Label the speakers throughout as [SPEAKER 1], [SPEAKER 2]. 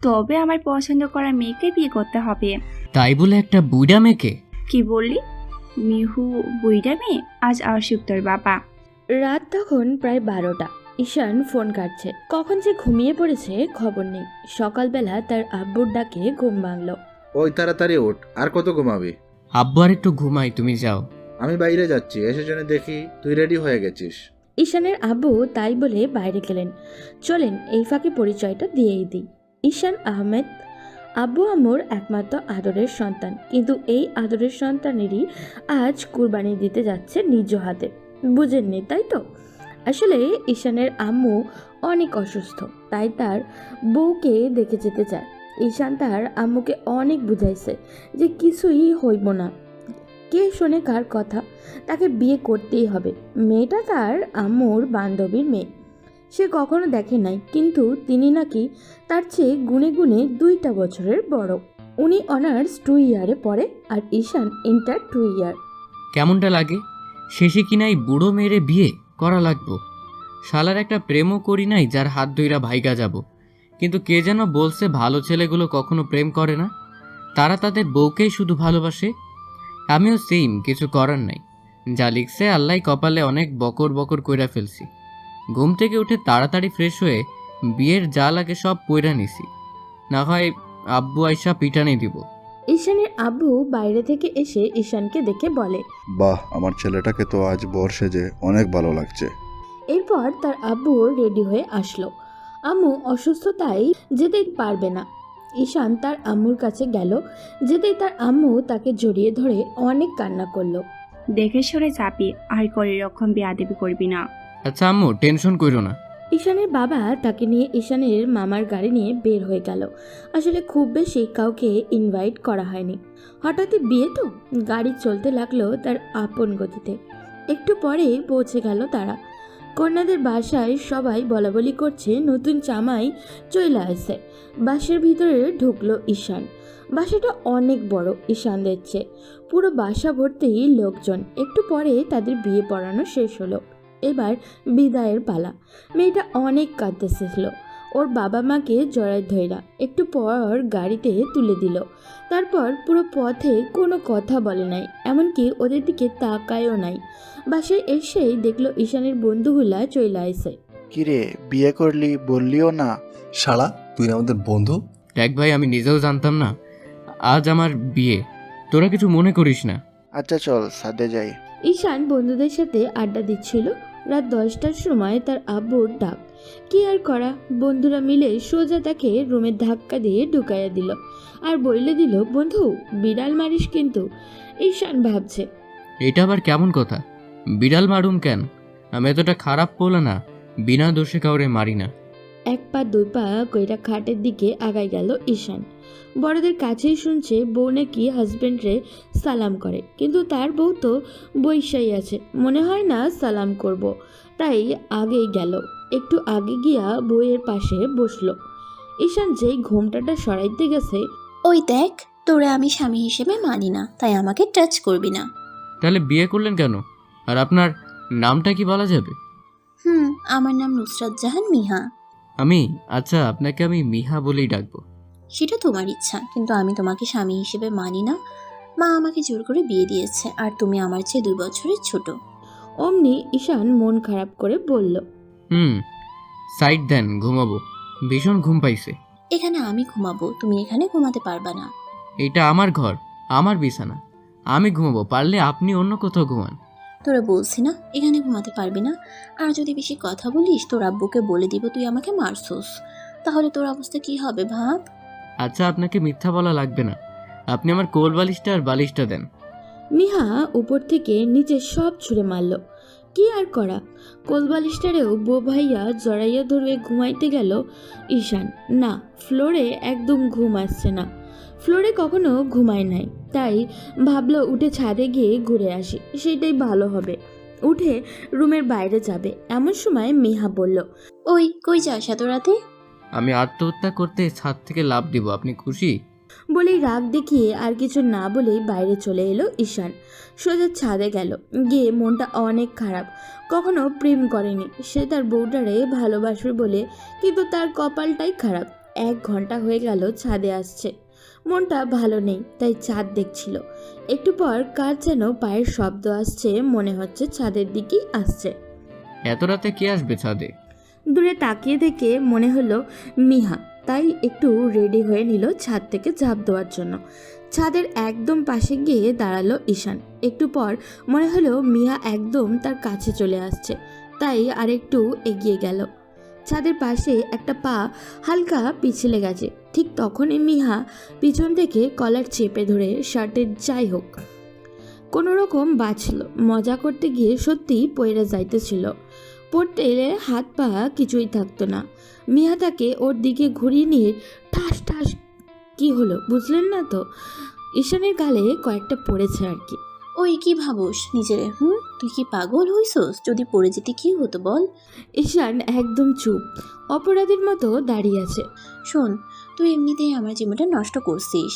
[SPEAKER 1] তবে আমার পছন্দ করা মেয়েকে বিয়ে করতে হবে।
[SPEAKER 2] তাই বলে একটা বুইড়া মেয়েকে?
[SPEAKER 1] কি বললি? মিহু বুইড়া মেয়ে? আজ আসুক তোর বাবা।
[SPEAKER 3] রাত তখন প্রায় 12টা। ঈশান ফোন কাটছে, কখন যে ঘুমিয়ে পড়েছে খবর নেই। সকালবেলা তার আব্বুর ডাকে ঘুম ভাঙল।
[SPEAKER 4] ওই তাড়াতাড়ি ওঠ, আর কত ঘুমাবি?
[SPEAKER 2] আব্বু আর একটু ঘুমাই, তুমি যাও।
[SPEAKER 4] আমি বাইরে যাচ্ছি, এসে জেনে দেখি তুই রেডি হয়ে গেছিস।
[SPEAKER 3] ঈশানের আব্বু তাই বলে বাইরে গেলেন। চলেন এই ফাঁকে পরিচয়টা দিয়েই দিই। ঈশান আহমেদ আব্বু আম্মুর একমাত্র আদরের সন্তান, কিন্তু এই আদরের সন্তানেরই আজ কুরবানি দিতে যাচ্ছে নিজ হাতে। বুঝেননি তাই তো? আসলে ঈশানের আম্মু অনেক অসুস্থ, তাই তার বউকে দেখে যেতে চায়। ঈশান তার আম্মুকে অনেক বুঝাইছে যে কিছুই হইব না, কে শোনে কার কথা, তাকে বিয়ে করতেই হবে। মেয়েটা তার আম্মুর বান্ধবীর মেয়ে, সে কখনো দেখে নাই, কিন্তু তিনি নাকি তার চেয়ে গুণে গুণে 2টা বছরের বড়। উনি অনার্স 2 ইয়ারে পড়ে আর ঈশান ইন্টার 2 ইয়ার।
[SPEAKER 2] কেমনটা লাগে? শেষে কি নাই বুড়ো মেয়েরে বিয়ে করা লাগবো? শালার একটা প্রেমও করি নাই যার হাত ধইরা ভাইগা যাব। কিন্তু কে যেন বলছে ভালো ছেলেগুলো কখনো প্রেম করে না, তারা তাদের বউকেই শুধু ভালোবাসে। আমিও সেম, কিছু করার নাই। যা লিখছে আল্লাহ কপালে, অনেক বকর বকর কইরা ফেলছি। ঘুম থেকে উঠে তাড়াতাড়ি ফ্রেশ হয়ে বিয়ের যা লাগে সব পইরা নিছি, না হয় আব্বু আইসা পিটানি দিব।
[SPEAKER 3] ঈশানের আব্বু বাইরে থেকে এসে ঈশানকে দেখে বলে,
[SPEAKER 5] বাহ, আমার ছেলেটাকে তো আজ বর সেজে অনেক ভালো লাগছে।
[SPEAKER 3] এরপর তার আব্বু রেডি হয়ে আসলো। আম্মু অসুস্থ তাই যেতেই পারবে না। ঈশান তার আম্মুর কাছে গেল, যেতেই তার আম্মু তাকে জড়িয়ে ধরে অনেক কান্না করলো।
[SPEAKER 1] দেখে সরে যাবি, আর করে রকম বেয়াদবি করবি না।
[SPEAKER 2] আচ্ছা আম্মু, টেনশন কইরো না।
[SPEAKER 3] ঈশানের বাবা তাকে নিয়ে ঈশানের মামার গাড়ি নিয়ে বের হয়ে গেল। আসলে খুব বেশি কাউকে ইনভাইট করা হয়নি, হঠাৎই বিয়ে তো গাড়ি চলতে লাগলো তার আপন গতিতে। একটু পরে পৌঁছে গেল তারা। কন্যাদের বাসায় সবাই বলাবলি করছে নতুন জামাই চলে আসে। বাসার ভিতরে ঢুকলো ঈশান। বাসাটা অনেক বড় ঈশানদের চেয়ে। পুরো বাসা ভর্তি লোকজন। একটু পরে তাদের বিয়ে পড়ানো শেষ হলো, এবার বিদায়ের পালা। মেয়েটা অনেক কাঁদতেছিল, ওর বাবা মাকে জড়ায় ধইরা একটু পর গাড়িতে তুলে দিল। তারপর পুরো পথে কোনো কথা বলে নাই, এমনকি ওদের দিকে তাকায়ও নাই। বাসায় এসেই দেখলো ঈশানের বন্ধুগুলা চলে আইছে।
[SPEAKER 6] কিরে, বিয়ে করলি বললিও না?
[SPEAKER 7] শালা, তুই আমাদের বন্ধু?
[SPEAKER 2] দেখ ভাই, আমি নিজেও জানতাম না আজ আমার বিয়ে, তোরা কিছু মনে করিস না।
[SPEAKER 6] আচ্ছা চল সাদে যাই।
[SPEAKER 3] ঈশান বন্ধুদের সাথে আড্ডা দিচ্ছিল। রাত 10টার সময় তার আব্বুর ডাক। কি আর করা, বন্ধুরা মিলে সোজা তাকে রুমে ধাক্কা দিয়ে ঢুকাইয়া দিল আর বইলে দিল, বন্ধু বিড়াল মারিস কিন্তু। ঈশান ভাবছে,
[SPEAKER 2] এটা আবার কেমন কথা? বিড়াল মারুম কেন? আমি এতটা খারাপ পোলা না, বিনা দোষে কাউরে মারি না।
[SPEAKER 3] 1 পা 2 পা কইরা খাটের দিকে আগাই গেল ঈশান। বড়দের কাছেই শুনছে বউ নাকি হাজবেন্ডরে সালাম করে, কিন্তু তার বউ তো বৈশাই আছে, মনে হয় না সালাম করব। তাই আগেই গেল, একটু আগে গিয়া বউয়ের পাশে বসলো। ঈশান যেই ঘোমটাটা সরাইতে গেছে,
[SPEAKER 8] ওই দেখ, তোরে আমি স্বামী হিসেবে মানি না, তাই আমাকে টাচ করবি না।
[SPEAKER 2] তাহলে বিয়ে করলেন কেন? আর আপনার নামটা কি বলা যাবে?
[SPEAKER 8] আমার নাম নুসরাত জাহান মিহা।
[SPEAKER 2] আচ্ছা, আপনাকে আমি মিহা বলেই ডাকবো।
[SPEAKER 8] সেটা তোমার ইচ্ছা, কিন্তু আমি তোমাকে স্বামী হিসেবে মানি না। মা আমাকে জোর করে বিয়ে দিয়েছে, আর তুমি আমার চেয়ে 2 বছরের ছোট।
[SPEAKER 3] অমনি ঈশান মন খারাপ করে বলল,
[SPEAKER 2] সাইড দেন, ঘুমাবো, ভীষণ ঘুম পাইছে।
[SPEAKER 8] এখানে আমি ঘুমাবো, তুমি এখানে ঘুমাতে পারবা না।
[SPEAKER 2] এটা আমার ঘর, আমার বিছানা, আমি ঘুমাবো, পারলে আপনি অন্য কোথাও ঘুমান।
[SPEAKER 8] তোরা বলছি না এখানে ঘুমাতে পারবি না, আর যদি বেশি কথা বলিস তোর আব্বুকে বলে দিব তুই আমাকে মারছস, তাহলে তোর অবস্থা কি হবে ভাব।
[SPEAKER 2] আচ্ছা, আপনাকে মিথ্যা বলা লাগবে না, আপনি আমার কোল বালিশটা আর বালিশটা দেন।
[SPEAKER 3] মিহা উপর থেকে নিচে সব ছুঁড়ে মারল। কি আর করা, কোলবালিশটারেও বউ ভাইয়া জড়াইয়া ধরে ঘুমাইতে গেল ঈশান। না, ফ্লোরে একদম ঘুম আসছে না, ফ্লোরে কখনো ঘুমায় নাই, তাই ভাবলো উঠে ছাদে গিয়ে ঘুরে আসি, সেটাই ভালো হবে। উঠে রুমের বাইরে যাবে, এমন সময় মিহা বলল,
[SPEAKER 8] ওই কই যাস এত রাতে?
[SPEAKER 2] আমি আত্মহত্যা করতে ছাদ থেকে লাফ দিব, আপনি খুশি?
[SPEAKER 3] বলেই রাগ দেখিয়ে আর কিছু না বলেই বাইরে চলে এলো ঈশান। সোজা ছাদে গেল, গিয়ে মনটা অনেক খারাপ। কখনো প্রেম করেনি সে তার বউটারে ভালোবাসবে বলে, কিন্তু তার কপালটাই খারাপ। 1 ঘন্টা হয়ে গেল ছাদে আসছে। মনটা ভালো নেই, তাই চাঁদ দেখছিল। একটু পর কার যেন পায়ের শব্দ আসছে, মনে হচ্ছে ছাদের দিকেই আসছে।
[SPEAKER 2] এত রাতে কে আসবে ছাদে?
[SPEAKER 3] দূরে তাকিয়ে দেখে মনে হলো মিহা, তাই একটু রেডি হয়ে নিল ছাদ থেকে ঝাঁপ দেওয়ার জন্য। ছাদের একদম পাশে গিয়ে দাঁড়ালো ঈশান। একটু পর মনে হলো মিহা একদম তার কাছে চলে আসছে, তাই আরেকটু এগিয়ে গেল। ছাদের পাশে একটা পা হালকা পিছলে গেছে। ঠিক তখনই মিহা পিছন থেকে কলার চেপে ধরে শার্টের যাই হোক কোনো রকম বাঁচল। মজা করতে গিয়ে সত্যিই পড়ে যাইতেছিল। পড়তে এলে হাত পা কিছুই থাকতো না। মিয়া তাকে ওর দিকে ঘুরিয়ে নিয়ে ঠাস ঠাস। কি হলো বুঝলেন না তো? ঈশানের গালে কয়েকটা পড়েছে আর কি।
[SPEAKER 8] ওই কি ভাবোস নিজেরে? তুই কি পাগল হইছস? যদি পড়ে যেতে কি হতো বল?
[SPEAKER 3] ঈশান একদম চুপ, অপরাধীর মতো দাঁড়িয়ে আছে।
[SPEAKER 8] শোন, তুই এমনিতেই আমার জীবনটা নষ্ট করছিস,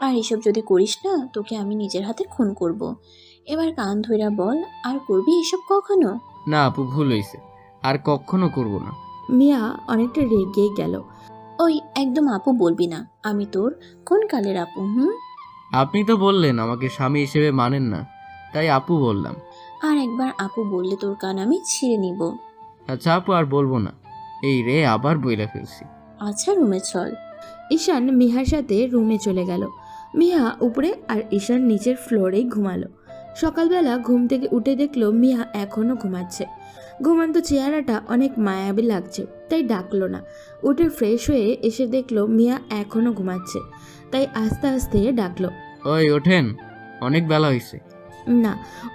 [SPEAKER 8] আর এসব যদি করিস না তোকে আমি নিজের হাতে খুন করব। এবার কান ধইরা বল, আর করবি এসব কখনো?
[SPEAKER 2] না আপু, ভুল হয়েছে, আর কখনো করব না।
[SPEAKER 3] মিয়া অনেকটা রেগে গেল।
[SPEAKER 8] ওই একদম আপু বলবি না, আমি তোর কোন কালের আপু?
[SPEAKER 2] আপনি তো বললেন আমাকে স্বামী হিসেবে মানেন না, তাই আপু বললাম।
[SPEAKER 8] আর একবার আপু বললে তোর কান আমি ছিঁড়ে নিব।
[SPEAKER 2] আচ্ছা আপু, আর বলবো না। এই রে, আবার বইলা ফেলছি।
[SPEAKER 8] আচ্ছা রুমে চল।
[SPEAKER 3] ঈশান মিহার সাথে রুমে চলে গেল। মিহা উপরে আর ঈশান নিচের ফ্লোরেই ঘুমালো। সকালবেলা ঘুম থেকে উঠে দেখলো মিয়া এখনও ঘুমাচ্ছে। ঘুমান্ত চেহারাটা অনেক মায়াবী লাগছে, তাই ডাকলো না। উঠে ফ্রেশ হয়ে এসে দেখলো মিয়া এখনও ঘুমাচ্ছে, তাই আস্তে আস্তে ডাকলো।
[SPEAKER 2] ওই ওঠেন, অনেক বেলা হয়েছে।
[SPEAKER 3] না,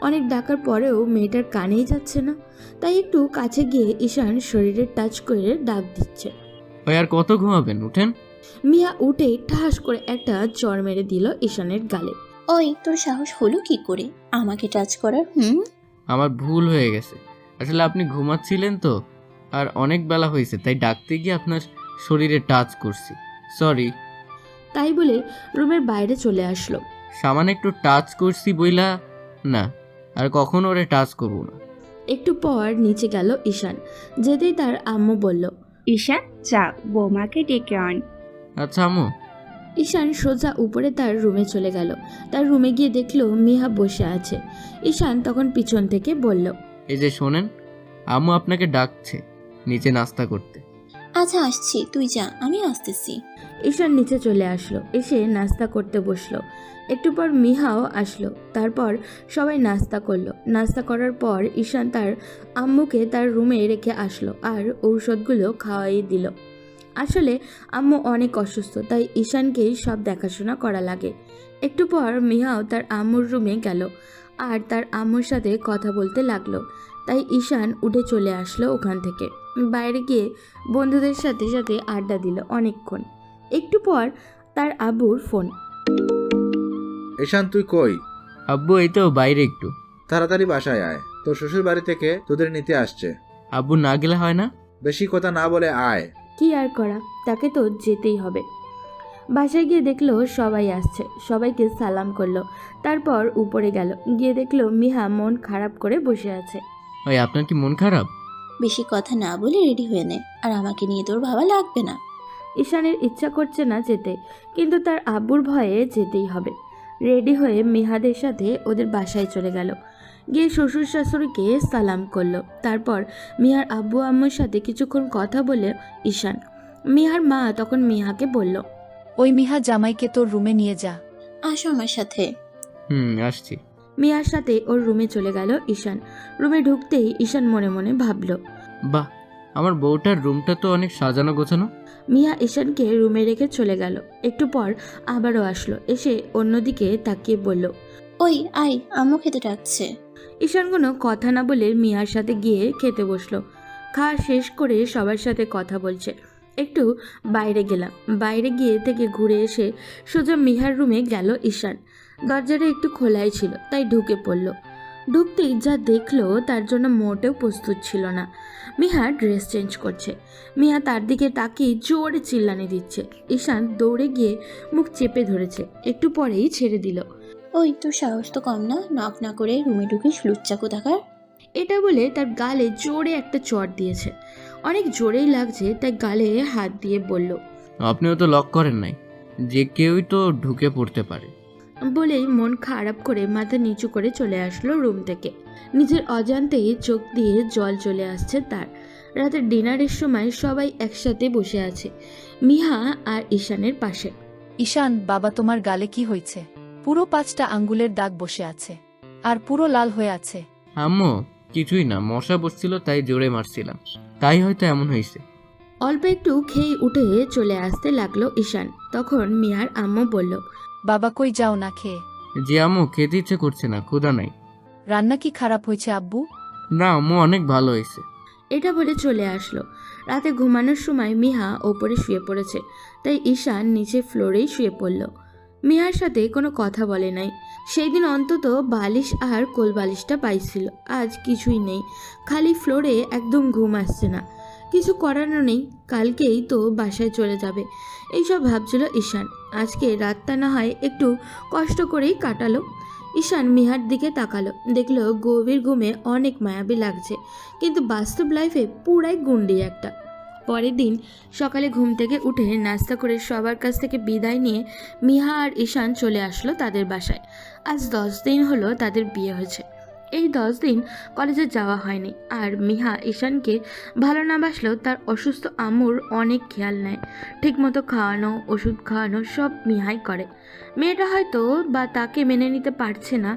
[SPEAKER 3] অনেক ডাকার পরেও মেয়েটার কানেই যাচ্ছে না, তাই একটু কাছে গিয়ে ঈশান শরীরে টাচ করে ডাক দিচ্ছে।
[SPEAKER 2] ওই আর কত ঘুমাবেন, উঠেন।
[SPEAKER 3] মিয়া উঠেই ঠাস করে একটা চড় মেরে দিল ঈশানের গালে।
[SPEAKER 8] ওই তোর সাহস হলো কি করে আমাকে টাচ করার?
[SPEAKER 2] আমার ভুল হয়ে গেছে, আসলে আপনি ঘুমাচ্ছিলেন তো, আর অনেক বেলা হয়েছে, তাই ডাকতে গিয়ে আপনার শরীরে টাচ করছি, সরি।
[SPEAKER 3] তাই বলে রুমের বাইরে চলে আসলো।
[SPEAKER 2] সামান্য একটু টাচ করছি বইলা না, আর কখনো ওরে টাচ করবো না।
[SPEAKER 3] একটু পর নিচে গেল ঈশান। যেতেই তার আম্মু বলল,
[SPEAKER 1] ঈশান যা, বৌমাকে ডেকে আন।
[SPEAKER 2] আচ্ছা আম্মু।
[SPEAKER 3] ঈশান সোজা উপরে তার রুমে চলে গেল। তার রুমে গিয়ে দেখলো মিহা বসে আছে। ঈশান তখন পিছন থেকে বলল,
[SPEAKER 2] এই যে শোনেন, আম্মু আপনাকে ডাকছে নিচে নাস্তা করতে।
[SPEAKER 8] আচ্ছা আসছি, তুই যা, আমি আসতেছি।
[SPEAKER 3] ঈশান নিচে চলে আসলো, এসে নাস্তা করতে বসলো। একটু পর মিহাও আসলো। তারপর সবাই নাস্তা করলো। নাস্তা করার পর ঈশান তার আম্মুকে তার রুমে রেখে আসলো আর ঔষধগুলো খাওয়াই দিল। আসলে আম্মু অনেক অসুস্থ, তাই ঈশানকেই সব দেখাশোনা করা লাগে। একটু পর মিহাও তার আম্মুর রুমে গেল আর তার আম্মুর সাথে কথা বলতে লাগলো। তাই ঈশান উঠে চলে আসলো ওখান থেকে। বাইরে গিয়ে বন্ধুদের সাথে সাথে আড্ডা দিল অনেকক্ষণ। একটু পর তার আব্বুর ফোন।
[SPEAKER 4] ঈশান তুই কই?
[SPEAKER 2] আব্বু এই তো বাইরে একটু।
[SPEAKER 4] তাড়াতাড়ি বাসায় আয়, তোর শ্বশুর বাড়ি থেকে তোদের নিতে আসছে।
[SPEAKER 2] আব্বু না গেলে হয় না?
[SPEAKER 4] বেশি কথা না বলে আয়।
[SPEAKER 3] কি আর করা, তাকে তো যেতেই হবে। বাসায় গিয়ে দেখলো সবাই আসছে, সবাইকে সালাম করলো। তারপর উপরে গেল, গিয়ে দেখলো মিহা মন খারাপ করে বসে আছে।
[SPEAKER 2] ওই আপনার কি মন খারাপ?
[SPEAKER 8] বেশি কথা না বলে রেডি হয়ে নে, আর আমাকে নিয়ে তোর ভাবা লাগবে না।
[SPEAKER 3] ঈশানের ইচ্ছা করছে না যেতে, কিন্তু তার আব্বুর ভয়ে যেতেই হবে। রেডি হয়ে মিহাদের সাথে ওদের বাসায় চলে গেল। গিয়ে শ্বশুর শাশুড়িকে সালাম করলো। তারপর মিহার আব্বু আম্মুর সাথে কিছুক্ষণ কথা বলে ঈশান। মিহার মা তখন মিহাকে বলল,
[SPEAKER 9] ওই মিহা জামাইকে তোর রুমে নিয়ে যা।
[SPEAKER 8] আসো আমার সাথে।
[SPEAKER 2] আসছি।
[SPEAKER 3] মিহার সাথে ওর রুমে চলে গেল ঈশান। রুমে ঢুকতেই ঈশান মনে মনে ভাবল,
[SPEAKER 2] বাহ, আমার বউটার রুমটা তো অনেক সাজানো গোছানো।
[SPEAKER 3] মিয়া ঈশানকে রুমে রেখে চলে গেল। একটু পর আবারও আসলো, এসে অন্যদিকে তাকিয়ে বলল,
[SPEAKER 8] ওই আয়, আম্মু খেতে ডাকছে।
[SPEAKER 3] ঈশান কোনো কথা না বলে মিয়ার সাথে গিয়ে খেতে বসলো। খাওয়া শেষ করে সবার সাথে কথা বলছে। একটু বাইরে গেলাম। বাইরে গিয়ে থেকে ঘুরে এসে সোজা মিহার রুমে গেল ঈশান। দরজাটা একটু খোলাই ছিল, তাই ঢুকে পড়ল। ঢুকতেই যা দেখলো তার জন্য মোটেও প্রস্তুত ছিল না। মিহা ড্রেস চেঞ্জ করছে। মিহা তার দিকে তাকিয়ে জোরে চিল্লানি দিচ্ছে। ঈশান দৌড়ে গিয়ে মুখ চেপে ধরেছে, একটু পরেই ছেড়ে দিল।
[SPEAKER 8] ওই তোর সাহস তো কম না, নক না করে রুমে ঢুকিস লুচ্চা কোথাকার।
[SPEAKER 3] এটা বলে তার গালে জোরে একটা চড় দিয়েছে। অনেক জোরেই লাগছে, তাই গালে হাত দিয়ে বলল,
[SPEAKER 2] আপনিও তো লক করেন নাই, যে কেউই তো ঢুকে পড়তে পারে।
[SPEAKER 3] বলেই মন খারাপ করে মাথা নিচু করে চলে আসলো রুম থেকে। নিজের অজান্তেই চোখ দিয়ে জল চলে আসছে তার। রাতের ডিনারের সময় সবাই একসাথে বসে আছে, মিহা আর ঈশানের পাশে।
[SPEAKER 9] ঈশান, বাবা তোমার গালে কি হয়েছে? পুরো 5টা আঙ্গুলের দাগ বসে আছে, আর পুরো লাল হয়ে আছে।
[SPEAKER 2] আম্মু, কিছুই না, মশা বসছিল তাই জোরে মারছিলাম, তাই হয়তো এমন হয়েছে।
[SPEAKER 3] অল্প একটু খেয়ে উঠে চলে আসতে লাগলো ঈশান। তখন মিহার আম্মু বলল,
[SPEAKER 9] বাবা কই যাও না খেয়ে?
[SPEAKER 2] যে আম্মু, খেতে ইচ্ছে করছে না, ক্ষুধা নাই।
[SPEAKER 9] রান্না কি খারাপ হয়েছে আব্বু?
[SPEAKER 2] না আম্মু, অনেক ভালো হয়েছে।
[SPEAKER 3] এটা বলে চলে আসলো। রাতে ঘুমানোর সময় মিহা ওপরে শুয়ে পড়েছে, তাই ঈশান নিচে ফ্লোরেই শুয়ে পড়ল। মিহার সাথে কোনো কথা বলে নাই। সেই দিন অন্তত বালিশ আর কোল বালিশটা পাইছিল, আজ কিছুই নেই। খালি ফ্লোরে, একদম ঘুম আসছে না। কিছু করানো নেই, কালকেই তো বাসায় চলে যাবে, এইসব ভাবছিল ঈশান। আজকে রাতটা না হয় একটু কষ্ট করেই কাটালো। ঈশান মিহার দিকে তাকালো, দেখলো গভীর ঘুমে অনেক মায়াবী লাগছে, কিন্তু বাস্তব লাইফে পুরাই গুন্ডি একটা। পরের দিন সকালে ঘুম থেকে উঠে নাস্তা করে সবার কাছ থেকে বিদায় নিয়ে মিহা আর ঈশান চলে আসলো তাদের বাসায়। আজ 10 দিন হলো তাদের বিয়ে হয়েছে। এই 10 দিন কলেজে যাওয়া হয়নি। আর মিহা ঈশানকে ভালো না বাসলেও তার অসুস্থ আম্মুর অনেক খেয়াল নেয়। ঠিকমতো খাওয়ানো, ওষুধ খাওয়ানো সব মিহাই করে। মেয়েটা হয়তো বা তাকে মেনে নিতে পারছে না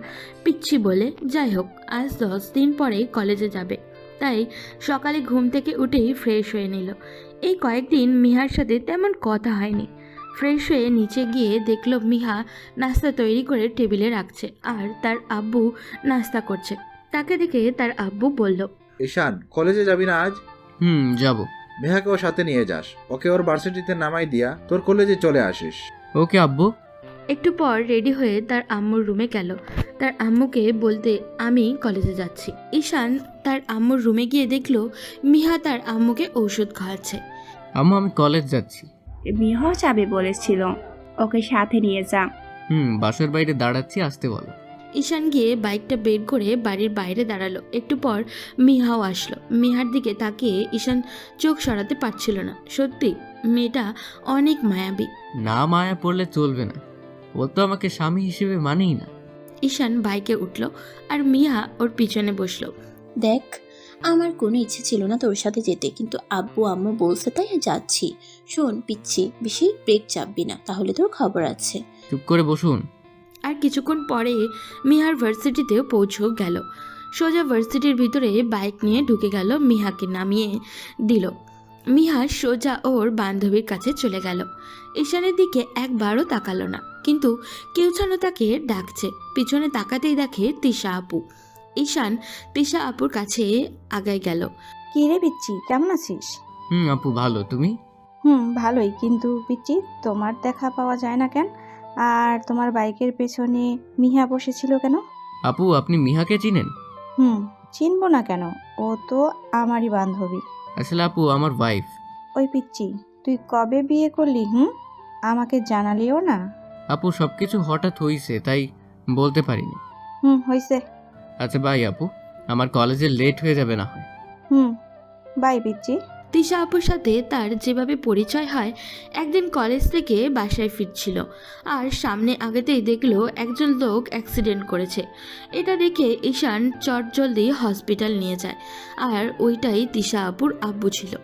[SPEAKER 3] পিচ্ছি বলে। যাই হোক, আজ 10 দিন পরেই কলেজে যাবে, তাই সকালে ঘুম থেকে উঠেই ফ্রেশ হয়ে নিল। এই কয়েকদিন মিহার সাথে তেমন কথা হয়নি। ফ্রেশ হয়ে নিচে গিয়ে দেখলো মিহা নাস্তা তৈরি করে টেবিলে রাখছে, আর তার আব্বু নাস্তা করছে। তাকে দেখে তার আব্বু বলল,
[SPEAKER 4] ঈশান, কলেজে যাবি না আজ?
[SPEAKER 2] যাব।
[SPEAKER 4] মেহাকেও সাথে নিয়ে যাস, ওকে ওর ভার্সিটিতে নামাই দিয়া তোর কলেজে চলে আসিস।
[SPEAKER 2] ওকে আব্বু।
[SPEAKER 3] একটু পর রেডি হয়ে তার আম্মুর রুমে গেল, তার আম্মুকে বলতে আমি কলেজে যাচ্ছি। ঈশান তার আম্মুর রুমে গিয়ে দেখলো মিহা তার আম্মুকে ঔষধ খাওয়াচ্ছে।
[SPEAKER 2] আম্মু, আমি কলেজ যাচ্ছি।
[SPEAKER 1] মিহাও যাবে বলেছিল, ওকে সাথে নিয়ে যা।
[SPEAKER 2] বাসার বাইরে দাঁড়াচ্ছি, আসতে বলো।
[SPEAKER 3] ঈশান গিয়ে বাইকটা বের করে বাড়ির বাইরে দাঁড়ালো। একটু পর মিহাও আসলো। মিহার দিকে তাকিয়ে ঈশান চোখ সরাতে পারছিল না। সত্যি মেয়েটা অনেক মায়াবী।
[SPEAKER 2] না, মায়া পড়লে চলবে না, ও তো আমাকে স্বামী হিসেবে মানেই না।
[SPEAKER 3] ঈশান বাইকে উঠল আর মিহা ওর পিছনে বসলো।
[SPEAKER 8] দেখ, আমার কোনো ইচ্ছে ছিল না তোর সাথে যেতে, কিন্তু আব্বু আম্মু বলছে তাই যাচ্ছি। শোন পিচ্ছি, বেশি ব্রেক চাপবি না, তাহলে তোর খবর আছে।
[SPEAKER 2] চুপ করে বসুন।
[SPEAKER 3] আর কিছুক্ষণ পরে মিহার ভার্সিটিতেও পৌঁছেও গেল। সোজা ভার্সিটির ভিতরে বাইক নিয়ে ঢুকে গেল, মিহাকে নামিয়ে দিল। মিহা সোজা ওর বান্ধবীর কাছে চলে গেল। ঈশানের দিকে একবারও তাকালো না, কিন্তু কেউ যেন তাকে ডাকছে। পিছনে তাকাতেই দেখে তিশা আপু। ঈশান তিশা আপুর কাছে আগায় গেল।
[SPEAKER 10] কি রে পিচ্ছি, কেমন আছিস?
[SPEAKER 2] আপু ভালো, তুমি?
[SPEAKER 10] ভালোই, কিন্তু পিচ্ছি তোমার দেখা পাওয়া যায় না কেন? আর তোমার বাইকের পেছনে মিহা বসেছিল কেন?
[SPEAKER 2] আপু, আপনি মিহাকে চিনেন?
[SPEAKER 10] চিনবো না কেন, ও তো আমারই বান্ধবী।
[SPEAKER 2] আসলে আপু আমার ওয়াইফ।
[SPEAKER 10] ওই পিচ্ছি, তুই কবে বিয়ে করলি? আমাকে জানালিও না।
[SPEAKER 2] আপু, সবকিছু হঠাৎ হইছে, তাই বলতে পারিনি।
[SPEAKER 10] হইছে।
[SPEAKER 2] আচ্ছা বাই আপু, আমার কলেজে লেট হয়ে যাবে না হয়।
[SPEAKER 10] বাই পিচ্ছি।
[SPEAKER 3] তিশা আপুর সাথে তার যেভাবে পরিচয় হয়, একদিন কলেজ থেকে বাসায় ফিরছিল আর সামনে আগেতেই দেখলো একজন লোক অ্যাক্সিডেন্ট করেছে। এটা দেখে ঈশান চটজলদি হসপিটাল নিয়ে যায়, আর ওইটাই তিশা আপুর আব্বু ছিল।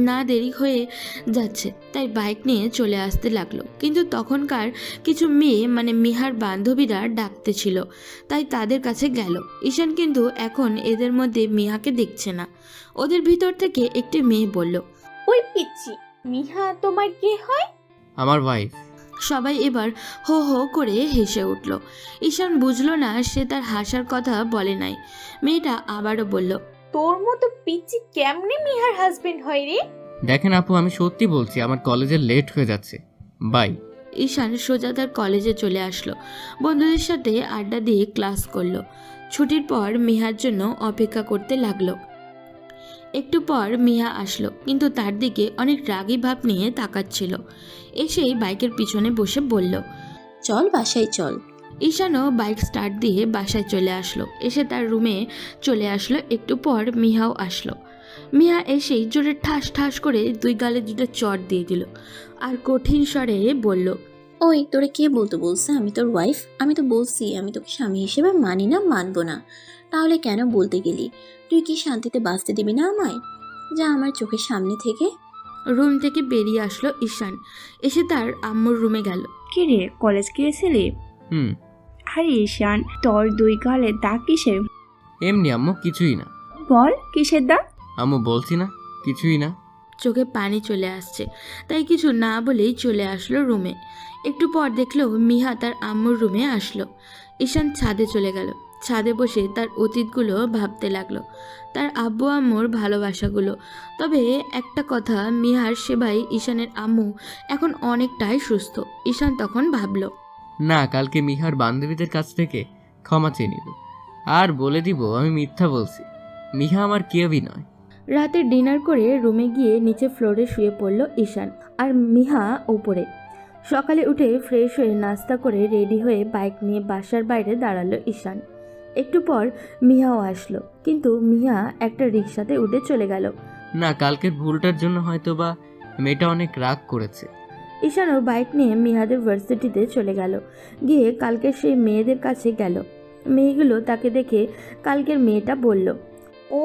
[SPEAKER 3] না দেরি হয়ে যাচ্ছে তাই বাইক নিয়ে চলে আসতে লাগলো, কিন্তু তখনকার কিছু মেয়ে মানে মিহার বান্ধবীরা ডাকতে ছিল, তাই তাদের কাছে গেল। ঈশান কিন্তু এখন এদের মধ্যে মিহাকে দেখছে না। ওদের ভিতর থেকে একটি মেয়ে বলল,
[SPEAKER 11] ওই পিচ্ছি, মিহা তোমার কে হয়?
[SPEAKER 2] আমার ওয়াইফ।
[SPEAKER 3] সবাই এবার হো হো করে হেসে উঠল। ঈশান বুঝলো না সে তার হাসার কথা বলে নাই। মেয়েটা আবারও বলল,
[SPEAKER 11] তোর মতো পিচ্ছি কেমনে মিহার হাজবেন্ড হয় রে?
[SPEAKER 2] দেখেন আপু, আমি সত্যি বলছি, আমার কলেজে লেট হয়ে যাচ্ছে, বাই।
[SPEAKER 3] ঈশান সোজা তার কলেজে চলে আসলো। বন্ধুদের সাথে আড্ডা দিয়ে ক্লাস করলো। ছুটির পর মিহার জন্য অপেক্ষা করতে লাগলো। একটু পর মিহা আসলো, কিন্তু তার দিকে অনেক রাগী ভাব নিয়ে তাকাচ্ছিল। এসেই বাইকের পিছনে বসে বলল,
[SPEAKER 8] চল বাসায় চল।
[SPEAKER 3] ঈশানও বাইক স্টার্ট দিয়ে বাসায় চলে আসলো। এসে তার রুমে চলে আসলো। একটু পর মিহাও আসলো। মিহা এসেই জোরে ঠাস ঠাস করে 2 গালে 2টা চট দিয়ে দিল আর কঠিন স্বরে বলল,
[SPEAKER 8] ওই তোরে কে বলতে বলছে আমি তোর ওয়াইফ? আমি তো বলছি আমি তোকে স্বামী হিসেবে মানি না, মানবো না। তাহলে কেন বলতে গেলি? তুই কি শান্তিতে বাঁচতে দিবি না আমায়? যা আমার চোখের সামনে থেকে।
[SPEAKER 3] রুম থেকে বেরিয়ে আসলো ঈশান, এসে তার আম্মুর রুমে গেল।
[SPEAKER 1] কি রে, কলেজ গিয়েছিলি?
[SPEAKER 2] হুম।
[SPEAKER 1] আরে ঈশান, তোর 2 গালে দাগ কিসের?
[SPEAKER 2] এমনি আম্মু, কিছুই না।
[SPEAKER 1] বল কিসের দাগ?
[SPEAKER 2] আম্মু বলছি না, কিছুই না।
[SPEAKER 3] চোখে পানি চলে আসছে, তাই কিছু না বলেই চলে আসলো রুমে। একটু পর দেখলো মিহা তার আম্মুর রুমে আসলো। ঈশান ছাদে চলে গেল। ছাদে বসে তার অতীতগুলো ভাবতে লাগলো, তার আব্বু আম্মুর ভালোবাসাগুলো। তবে একটা কথা, মিহার সেবায় ঈশানের আম্মু এখন অনেকটাই সুস্থ। ঈশান তখন ভাবলো,
[SPEAKER 2] না, কালকে মিহার বান্ধবীদের কাছ থেকে ক্ষমা চেয়ে নিব, আর বলে দিব আমি মিথ্যা বলছি। মিহা আমার কেউই নয়।
[SPEAKER 3] রাতে ডিনার করে রুমে গিয়ে নিচে ফ্লোরে শুয়ে পড়ল ঈশান, আর মিহা উপরে। সকালে উঠে ফ্রেশ হয়ে নাস্তা করে রেডি হয়ে বাইক নিয়ে বাসার বাইরে দাঁড়ালো ঈশান। একটু পর মিহাও আসলো, কিন্তু মিহা একটা রিক্সাতে উঠে চলে গেল।
[SPEAKER 2] না, কালকের ভুলটার জন্য হয়তো বা মেয়েটা অনেক রাগ করেছে।
[SPEAKER 3] ঈশানও বাইক নিয়ে মিহাদের ভার্সিটিতে চলে গেল। গিয়ে কালকের সেই মেয়েদের কাছে গেল। মেয়েগুলো তাকে দেখে কালকের মেয়েটা বলল,
[SPEAKER 11] ও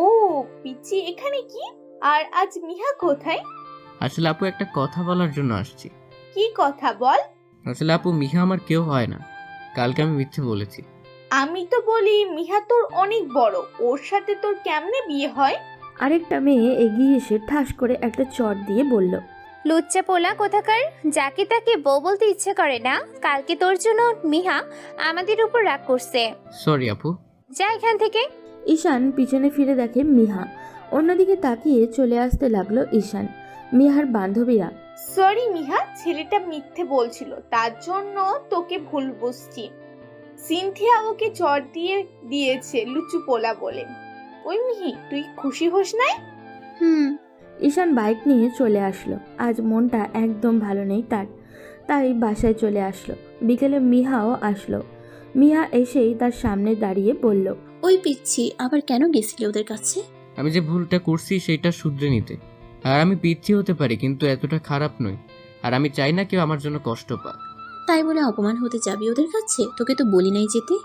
[SPEAKER 11] পিচি এখানে কি? আর আজ মিহা কোথায়?
[SPEAKER 2] আসলে আপু, একটা কথা বলার জন্য আসছি।
[SPEAKER 11] কি কথা বল?
[SPEAKER 2] আসলে আপু, মিহা আমার কেউ হয় না। কালকে আমি মিথ্যে বলেছি।
[SPEAKER 11] আমি তো বলি মিহা তোর অনেক বড়, ওর সাথে তোর কেমনে বিয়ে হয়?
[SPEAKER 3] আরেকটা মেয়ে এগিয়ে এসে ঠাস করে একটা চট দিয়ে বলল,
[SPEAKER 12] লুচ্চা পোলা কোথাকার, যাকে তাকে বউ বলতে ইচ্ছে করে না। কালকে তোর জন্য মিহা আমাদের উপর রাগ করছে।
[SPEAKER 2] সরি আপু।
[SPEAKER 12] যা এখান থেকে।
[SPEAKER 3] ঈশান পিছনে ফিরে দেখে মিহা। অন্যদিকে তাকিয়ে চলে আসতে লাগলো ঈশান। মিহার বান্ধবীরা,
[SPEAKER 11] সরি মিহা, ছেলেটা মিথ্যে বলছিল, তার জন্য তোকে ভুল বুঝছি। সিনথিয়া ওকে চট দিয়ে দিয়েছে লুচু পোলা বলে। ওই মিহি, তুই খুশি হোস নাই?
[SPEAKER 3] হুম। ঈশান বাইক নিয়ে চলে আসলো। আজ মনটা একদম ভালো নেই তার, তাই বাসায় চলে আসলো। বিকেলে মিহাও আসলো। মিহা এসেই তার সামনে দাঁড়িয়ে বলল,
[SPEAKER 8] ওই পিচ্ছি, আবার কেন গেছিলি ওদের কাছে?
[SPEAKER 2] আমি যে ভুলটা করছি সেটা শুধরে নিতে। আর আমি পিচ্ছি হতে পারি, কিন্তু এতটা খারাপ নই। আর আমি চাই না কেউ আমার জন্য কষ্ট পাক।
[SPEAKER 8] তাই বলে অপমান হতে যাবি ওদের কাছে? তোকে তো বলি নাই যেতে।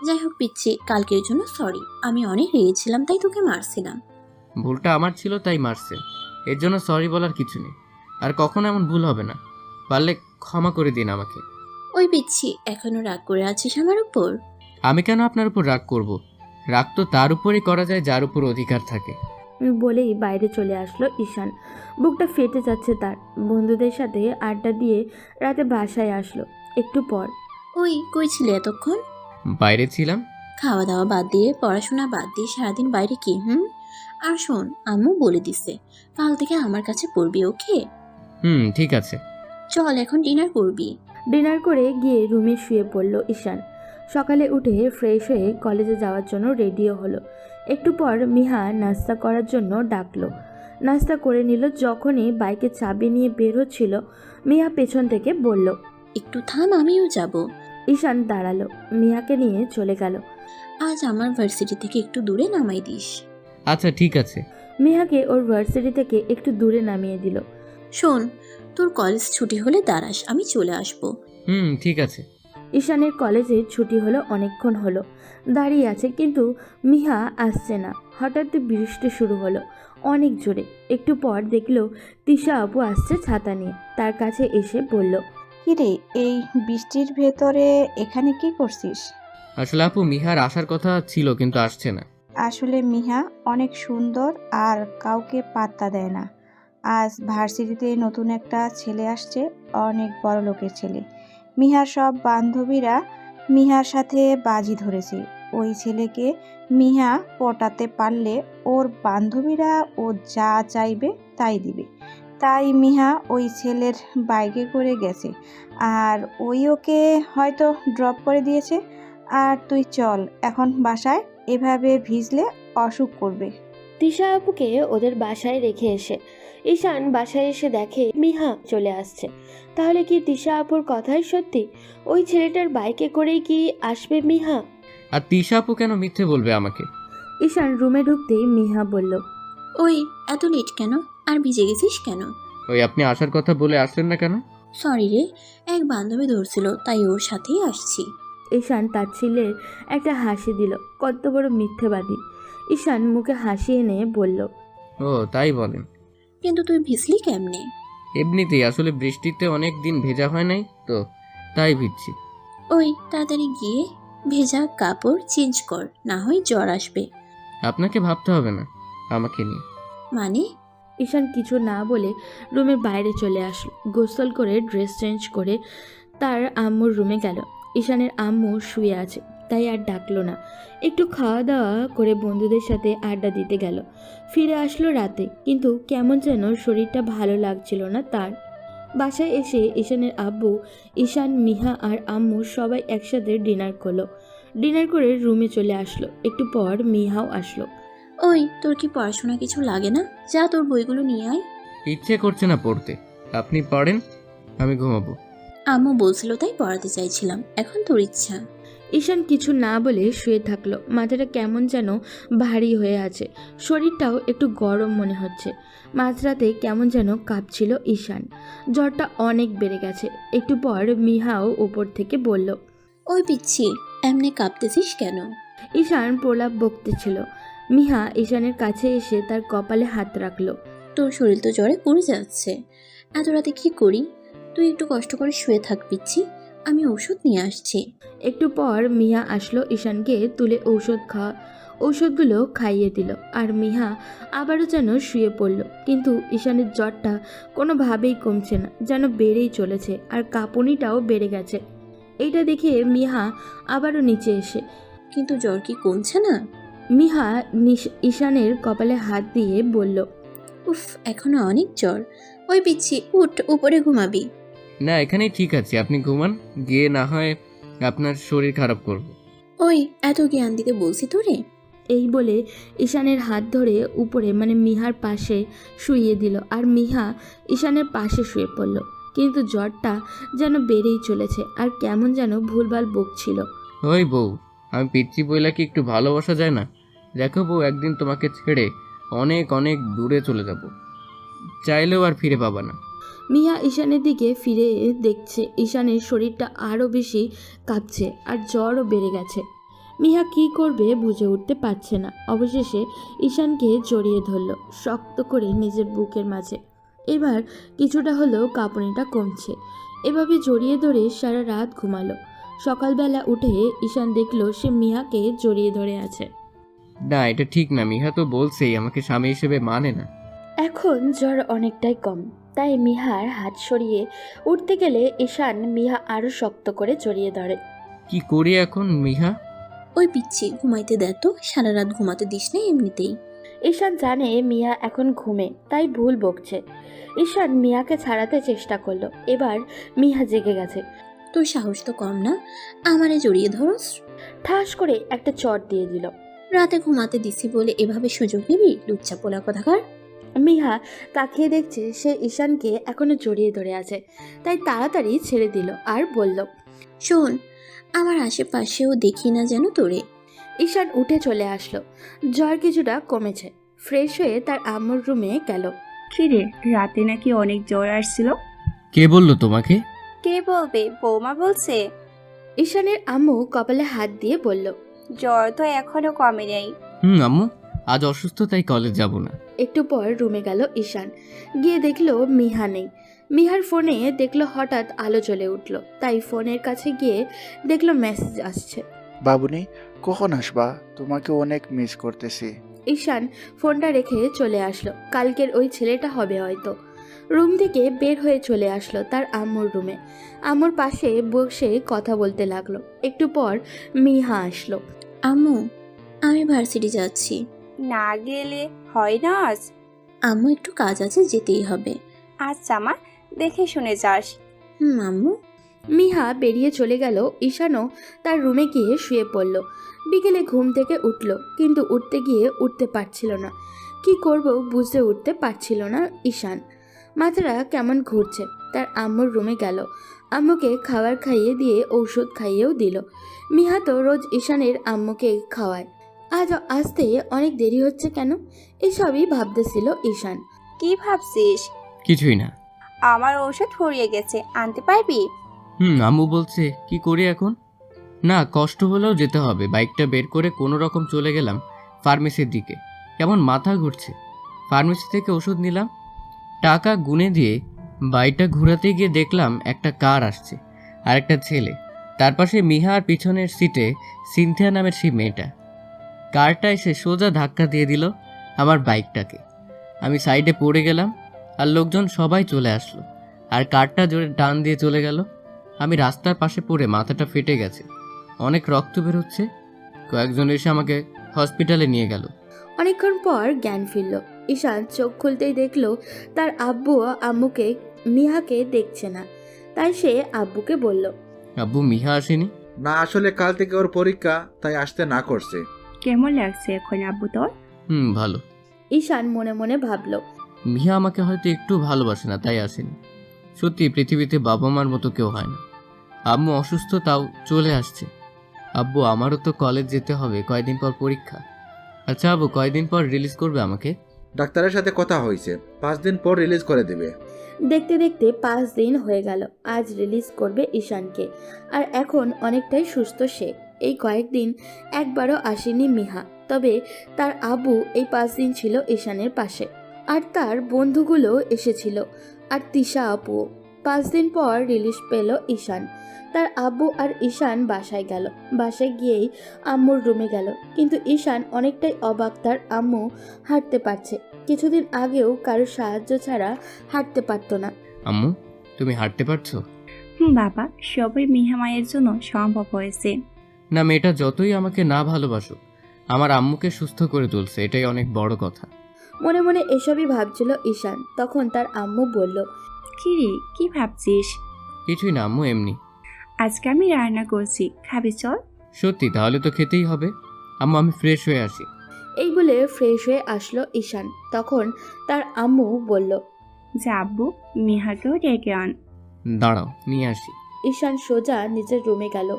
[SPEAKER 8] যাই হোক পিচ্ছি, কালকের জন্য সরি। আমি অনেক রেগেছিলাম, তাই তোকে মারছিলাম।
[SPEAKER 2] ভুলটা আমার ছিল, তাই মারছে। এর জন্য সরি বলার কিছু নেই, আর কখনো এমন ভুল হবে না। পারলে ক্ষমা করে দিন আমাকে।
[SPEAKER 8] ওই পিচ্ছি, এখনো রাগ করে আছিস আমার উপর?
[SPEAKER 2] আমি কেন আপনার উপর রাগ করব? রাগ তো তার উপরই করা যায় যার উপর অধিকার থাকে।
[SPEAKER 3] বলেই বাইরে চলে আসলো ঈশান। বুকটা ফেটে যাচ্ছে তার। বন্ধুদের সাথে আড্ডা দিয়ে রাতে বাসায় আসলো। একটু পর,
[SPEAKER 8] ওই কই ছিলে এতক্ষণ?
[SPEAKER 2] বাইরে ছিলাম।
[SPEAKER 8] খাওয়া দাওয়া বাদ দিয়ে, পড়াশোনা বাদ দিয়ে সারাদিন বাইরে কি? আর শোন, আম্মু বলে দিছে কাল থেকে আমার কাছে পড়বি, ওকে?
[SPEAKER 2] ঠিক আছে।
[SPEAKER 8] চল এখন ডিনার করবি।
[SPEAKER 3] ডিনার করে গিয়ে রুমে শুয়ে পড়ল ঈশান। সকালে উঠে ফ্রেশ হয়ে কলেজে যাওয়ার জন্য রেডিও হলো। একটু পর মিহা নাস্তা করার জন্য ডাকলো। নাস্তা করে নিল। যখনই বাইকে চাবি নিয়ে বের হচ্ছিল, মিহা পেছন থেকে বলল,
[SPEAKER 8] একটু থাম, আমিও যাব।
[SPEAKER 3] ঈশান দাঁড়ালো, মিহাকে নিয়ে চলে গেল।
[SPEAKER 8] আজ আমার ভার্সিটি থেকে একটু দূরে নামাই দিস।
[SPEAKER 2] আচ্ছা ঠিক আছে।
[SPEAKER 3] মিহাকে ওর ভার্সিটি থেকে একটু দূরে নামিয়ে দিল।
[SPEAKER 8] শোন, তোর কলেজ ছুটি হলে দাঁড়াস, আমি চলে আসবো।
[SPEAKER 2] ঠিক আছে।
[SPEAKER 3] ঈশানের কলেজে ছুটি হলো, অনেকক্ষণ হলো দাঁড়িয়ে আছে, কিন্তু মিহা আসছে না। হঠাৎ বৃষ্টি শুরু হলো অনেক জোরে। একটু পর দেখলো তিশা আপু আসছে ছাতা নিয়ে। তার কাছে এসে বলল,
[SPEAKER 10] কিরে, এই বৃষ্টির ভেতরে এখানে কি করছিস?
[SPEAKER 2] আসলে আপু, মিহার আসার কথা ছিল কিন্তু আসছে না।
[SPEAKER 10] আসলে মিহা অনেক সুন্দর আর কাউকে পাত্তা দেয় না। আজ ভার্সিটিতে নতুন একটা ছেলে আসছে, অনেক বড় লোকের ছেলে। মিহার সব বান্ধবীরা মিহার সাথে বাজি ধরেছে। ওই ছেলেকে মিহা পটাতে পারলে ওর বান্ধবীরা ও যা চাইবে তাই দিবে। তাই মিহা ওই ছেলের বাইকে করে গেছে, আর ওই ওকে হয়তো ড্রপ করে দিয়েছে। আর তুই চল এখন বাসায়, এভাবে ভিজলে অসুখ করবে।
[SPEAKER 3] তিশা আপুকে ওদের বাসায় রেখে এসে ঈশান বাসায় এসে দেখে মিহা চলে আসছে। তাহলে কি তিশা আপুর কথাই সত্যি? ওই ছেলেটার বাইকে করেই কি আসবে মিহা?
[SPEAKER 2] আর তিশা আপু কেন মিথ্যে বলবে আমাকে?
[SPEAKER 3] ঈশান রুমে ঢুকতেই মিহা বলল,
[SPEAKER 8] ওই এত লেট কেন? আর ভিজে গেছিস কেন?
[SPEAKER 2] ওই আপনি আসার কথা বলে আসলেন না কেন?
[SPEAKER 8] সরি রে, এক বান্ধবী ধরছিল তাই ওর সাথেই আসছি।
[SPEAKER 3] ঈশান তার ছেলের একটা হাসি দিল। কত বড় মিথ্যেবাদী। ঈশান মুখে হাসি এনে বলল,
[SPEAKER 2] ও তাই বলেন।
[SPEAKER 8] কিন্তু তুই ভিজলি কেমনে?
[SPEAKER 2] এমনিতেই, আসলে বৃষ্টিতে অনেক দিন ভেজা হয় নাই তো, তাই ভিজছি।
[SPEAKER 8] ওই তাড়াতাড়ি গিয়ে ভেজা কাপড় চেঞ্জ কর, না হয় জ্বর আসবে।
[SPEAKER 2] আপনাকে ভাবতে হবে না আমাকে নিয়ে।
[SPEAKER 8] মানে?
[SPEAKER 3] ঈশান কিছু না বলে রুমের বাইরে চলে আসলো। গোসল করে ড্রেস চেঞ্জ করে তার আম্মুর রুমে গেল। ঈশানের আম্মু শুয়ে আছে, তাই আর ডাকলো না। একটু খাওয়া দাওয়া করে বন্ধুদের সাথে আড্ডা দিতে গেল। ফিরে আসলো রাতে, কিন্তু কেমন যেন শরীরটা ভালো লাগছিল না তার। বাসায় এসে ঈশানের আব্বু, ঈশান, মিহা আর আম্মু সবাই একসাথে ডিনার করলো। ডিনার করে রুমে চলে আসলো। একটু পর মিহাও আসলো।
[SPEAKER 8] ওই তোর কি পড়াশোনা কিছু লাগে না? যা তোর বইগুলো নিয়ে আয়।
[SPEAKER 2] ইচ্ছে করছে না পড়তে, আপনি পড়েন, আমি ঘুমাবো।
[SPEAKER 8] আম্মু বলছিল তাই পড়াতে চাইছিলাম, এখন তোর ইচ্ছা।
[SPEAKER 3] ঈশান কিছু না বলে শুয়ে থাকলো। মাথাটা কেমন যেন ভারী হয়ে আছে, শরীরটাও একটু গরম মনে হচ্ছে। মাঝরাতে কেমন যেন কাঁপছিল ঈশান। জ্বরটা অনেক বেড়ে গেছে। একটু পর মিহাও ওপর থেকে বলল,
[SPEAKER 8] ওই পিচ্ছি, এমনি কাঁপতেছিস কেন?
[SPEAKER 3] ঈশান প্রলাপ বকতেছিল। মিহা ঈশানের কাছে এসে তার কপালে হাত রাখলো।
[SPEAKER 8] তোর শরীর তো জ্বরে পড়ে যাচ্ছে, এত রাতে কি করি? তুই একটু কষ্ট করে শুয়ে থাক পিচ্ছি, আমি ওষুধ নিয়ে আসছি।
[SPEAKER 3] একটু পর মিহা আসলো ঈশানকে তুলে ঔষধগুলো খাইয়ে দিল। আর মিহা আবারও যেন শুয়ে পড়ল। কিন্তু ঈশানের জ্বরটা কোনোভাবেই কমছে না, যেন বেড়েই চলেছে। আর কাঁপুনিটাও বেড়ে গেছে। এইটা দেখে মিহা আবারও নিচে এসে,
[SPEAKER 8] কিন্তু জ্বর কি কমছে না?
[SPEAKER 3] মিহা ঈশানের কপালে হাত দিয়ে বলল,
[SPEAKER 8] উফ, এখনো অনেক জ্বর। ওই পিচ্ছি, উঠ, উপরে ঘুমাবি।
[SPEAKER 2] না, এখানেই ঠিক আছে, আপনি ঘুমান, গিয়ে না হয় আপনার শরীর খারাপ করব।
[SPEAKER 8] ওই এত জ্ঞান দিতে বলছি তোরে।
[SPEAKER 3] এই বলে ঈশানের হাত ধরে উপরে মানে মিহার পাশে শুইয়ে দিল। আর মিহা ঈশানের পাশে শুয়ে পড়ল। কিন্তু জ্বরটা যেন বেড়েই চলেছে, আর কেমন যেন ভুলভাল বকছিল।
[SPEAKER 2] ওই বউ, আমি পিচ্ছি বইলা কি একটু ভালোবাসা যায় না? দেখো বউ, একদিন তোমাকে ছেড়ে অনেক অনেক দূরে চলে যাব, চাইলেও আর ফিরে পাবা না।
[SPEAKER 3] মিহা ঈশানের দিকে ফিরে দেখছে। ঈশানের শরীরটা আরও বেশি কাঁপছে আর জ্বরও বেড়ে গেছে। মিহা কি করবে বুঝে উঠতে পারছে না। অবশেষে ঈশানকে জড়িয়ে ধরল শক্ত করে নিজের বুকের মাঝে। এবার কিছুটা হলেও কাঁপুনিটা কমছে। এভাবে জড়িয়ে ধরে সারা রাত ঘুমালো। সকালবেলা উঠে ঈশান দেখল সে মিহাকে জড়িয়ে ধরে আছে।
[SPEAKER 2] না, এটা ঠিক না, মিহা তো বলছেই আমাকে স্বামী হিসেবে মানে না।
[SPEAKER 3] এখন জ্বর অনেকটাই কম, তাই মিহার হাত সরিয়ে উঠতে গেলে ঈশান মিহা আরও শক্ত করে জড়িয়ে ধরে।
[SPEAKER 2] কি করি এখন মিহা?
[SPEAKER 8] ওই পিচ্ছি, ঘুমাইতে দে তো, সারা রাত ঘুমাতে দিস না এমনিতেই।
[SPEAKER 3] ঈশান জানে মিয়া এখন ঘুমে, তাই ভুল বকছে। ঈশান মিয়াকে ছাড়াতে চেষ্টা করলো। এবার মিহা জেগে গেছে।
[SPEAKER 8] তোর সাহস তো কম না, আমারে জড়িয়ে ধরস।
[SPEAKER 3] ঠাস করে একটা চট দিয়ে দিল।
[SPEAKER 8] রাতে ঘুমাতে দিছি বলে এভাবে সুযোগ নিবি, লুচ্চা পোলা কথাকার।
[SPEAKER 3] মিহা তাকিয়ে দেখছে সে ঈশানকে এখনো জড়িয়ে ধরে আছে, তাই তাড়াতাড়ি ছেড়ে দিল আর বলল,
[SPEAKER 8] শোন, আমার আশেপাশেও দেখি না যেন তোরে।
[SPEAKER 3] ঈশান উঠে চলে আসলো। জ্বর কিছুটা কমেছে। ফ্রেশ হয়ে তার আম্মুর রুমে গেল।
[SPEAKER 1] কিরে, রাতে নাকি অনেক জ্বর আসছিল?
[SPEAKER 2] কে বললো তোমাকে?
[SPEAKER 12] কে বলবে, বৌমা বলছে।
[SPEAKER 3] ঈশানের আম্মু কপালে হাত দিয়ে বলল,
[SPEAKER 12] জ্বর তো এখনো কমে নেই।
[SPEAKER 2] আম্মু আজ অসুস্থ, তাই কলেজ যাব না।
[SPEAKER 3] একটু পর রুমে গেল ঈশান। গিয়ে দেখলো মিহা নেই। মিহার ফোনে দেখলো হঠাৎ আলো জ্বলে উঠল, তাই ফোনের কাছে গিয়ে দেখলো মেসেজ আসছে।
[SPEAKER 6] বাবুনি, কখন আসবা? তোমাকে অনেক মিস করতেছি।
[SPEAKER 3] ঈশান ফোনটা রেখে চলে আসলো। কালকের ওই ছেলেটা হবে হয়তো। রুম থেকে বের হয়ে চলে আসলো তার আম্মুর রুমে। আম্মুর পাশে বসে কথা বলতে লাগলো। একটু পর মিহা আসলো।
[SPEAKER 8] আম্মু, আমি ভার্সিটি যাচ্ছি।
[SPEAKER 12] না গেলে হয় না আজ?
[SPEAKER 8] আম্মু, একটু কাজ আছে, যেতেই হবে।
[SPEAKER 12] আচ্ছা মা, দেখে শুনে যাস।
[SPEAKER 8] আম্মু।
[SPEAKER 3] মিহা বেরিয়ে চলে গেল। ঈশানও তার রুমে গিয়ে শুয়ে পড়ল। বিকেলে ঘুম থেকে উঠল, কিন্তু উঠতে গিয়ে উঠতে পারছিল না। কি করব বুঝতে উঠতে পারছিল না ঈশান। মাথাটা কেমন ঘুরছে। তার আম্মুর রুমে গেল। আম্মুকে খাবার খাইয়ে দিয়ে ঔষধ খাইয়েও দিল। মিহা তো রোজ ঈশানের আম্মুকে খাওয়ায়। আজ আসতে অনেক দেরি হচ্ছে কেন, এসবই ভাবতেছিল ঈশান।
[SPEAKER 1] কি ভাবছিস?
[SPEAKER 2] কিছুই না।
[SPEAKER 1] আমার ঔষধ ফুরিয়ে গেছে, আনতে পারবি?
[SPEAKER 2] আম্মু বলছে কি করি এখন। না, কষ্ট হলেও যেতে হবে। বাইকটা বের করে কোনো রকম চলে গেলাম ফার্মেসির দিকে। কেমন মাথা ঘুরছে। ফার্মেসি থেকে ওষুধ নিলাম, টাকা গুনে দিয়ে বাইকটা ঘোরাতে গিয়ে দেখলাম একটা কার আসছে আর একটা ছেলে, তার পাশে মিহা আর পিছনের সিটে সিনথিয়া নামের সেই মেয়েটা। কারটা এসে সোজা ধাক্কা দিয়ে দিল আমার বাইকটাকে। আমি সাইডে পড়ে গেলাম আর লোকজন সবাই চলে আসলো আর কারটা জোরে টান দিয়ে চলে গেল। আমি রাস্তার পাশে পড়ে মাথাটা ফেটে গেছে, অনেক রক্ত বেরোচ্ছে। কয়েকজন এসে আমাকে হসপিটালে নিয়ে গেল।
[SPEAKER 3] অনেকক্ষণ পর জ্ঞান ফিরল। ঈশান চোখ খুলতেই দেখলো তার আব্বু আম্মুকে মিহাকে দেখছে না। তাই সে আব্বুকে বলল,
[SPEAKER 2] আব্বু, মিহা আসেনি?
[SPEAKER 4] না, আসলে কাল থেকে ওর পরীক্ষা, তাই আসতে না করছে।
[SPEAKER 1] কেমন লাগছে এখন আব্বু তোর?
[SPEAKER 2] ভালো।
[SPEAKER 3] ঈশান মনে মনে ভাবলো,
[SPEAKER 2] মিহা আমাকে হয়তো একটু ভালোবাসে না, তাই আসেনি। সত্যি পৃথিবীতে বাবা মার মতো কেউ হয় না। আম্মু অসুস্থ, তাও চলে আসছে। আব্বু, আমারও তো কলেজ যেতে হবে, কয়দিন পর পরীক্ষা। আচ্ছা আব্বু, কয়দিন পর রিলিজ করবে আমাকে?
[SPEAKER 4] ডাক্তারের সাথে কথা হয়েছে, 5 দিন পর রিলিজ করে দেবে।
[SPEAKER 3] দেখতে দেখতে 5 দিন হয়ে গেল। আজ রিলিজ করবে ঈশানকে, আর এখন অনেকটাই সুস্থ সে। এই কয়েকদিন একবারও আসেনি মিহা, তবে তার আব্বু এই 5 দিন ছিল ঈশানের পাশে, আর তার বন্ধুগুলো এসেছিল, আর তিশা আপুও। 5 দিন পর রিলিজ পেল ঈশান। তার আব্বু আর ঈশান বাসায় গেল। বাসায় গিয়েই আম্মুর রুমে গেল, কিন্তু ঈশান অনেকটাই অবাক। তার আম্মু হাঁটতে পারছে, কিছুদিন আগেও কারোর সাহায্য ছাড়া হাঁটতে পারতো না।
[SPEAKER 2] আম্মু, তুমি হাঁটতে পারছো?
[SPEAKER 1] বাবা, সবই মিহা মায়ের জন্য সম্ভব হয়েছে।
[SPEAKER 2] না, মেয়েটা যতই আমাকে না ভালোবাসুক, আমার আম্মুকে সুস্থ করে তুলছে, এটাই অনেক বড় কথা।
[SPEAKER 3] মনে মনে এসবই ভাবছিল ঈশান। তখন তার আম্মু বলল,
[SPEAKER 1] কি রে, কি ভাবছিস?
[SPEAKER 2] কিছুই না আম্মু, এমনি।
[SPEAKER 1] আজকে আমি রান্না করছি, খাবি চল?
[SPEAKER 2] সত্যি? তাহলে তো খেতেই হবে। আম্মু, আমি ফ্রেশ হয়ে আসি।
[SPEAKER 3] এই বলে ফ্রেশ হয়ে আসলো ঈশান। তখন তার আম্মু বলল,
[SPEAKER 1] যা আব্বু, মিহাকেও ডেকে আন।
[SPEAKER 2] দাঁড়াও, নিয়ে আসি।
[SPEAKER 3] ঈশান সোজা নিজের রুমে গেল।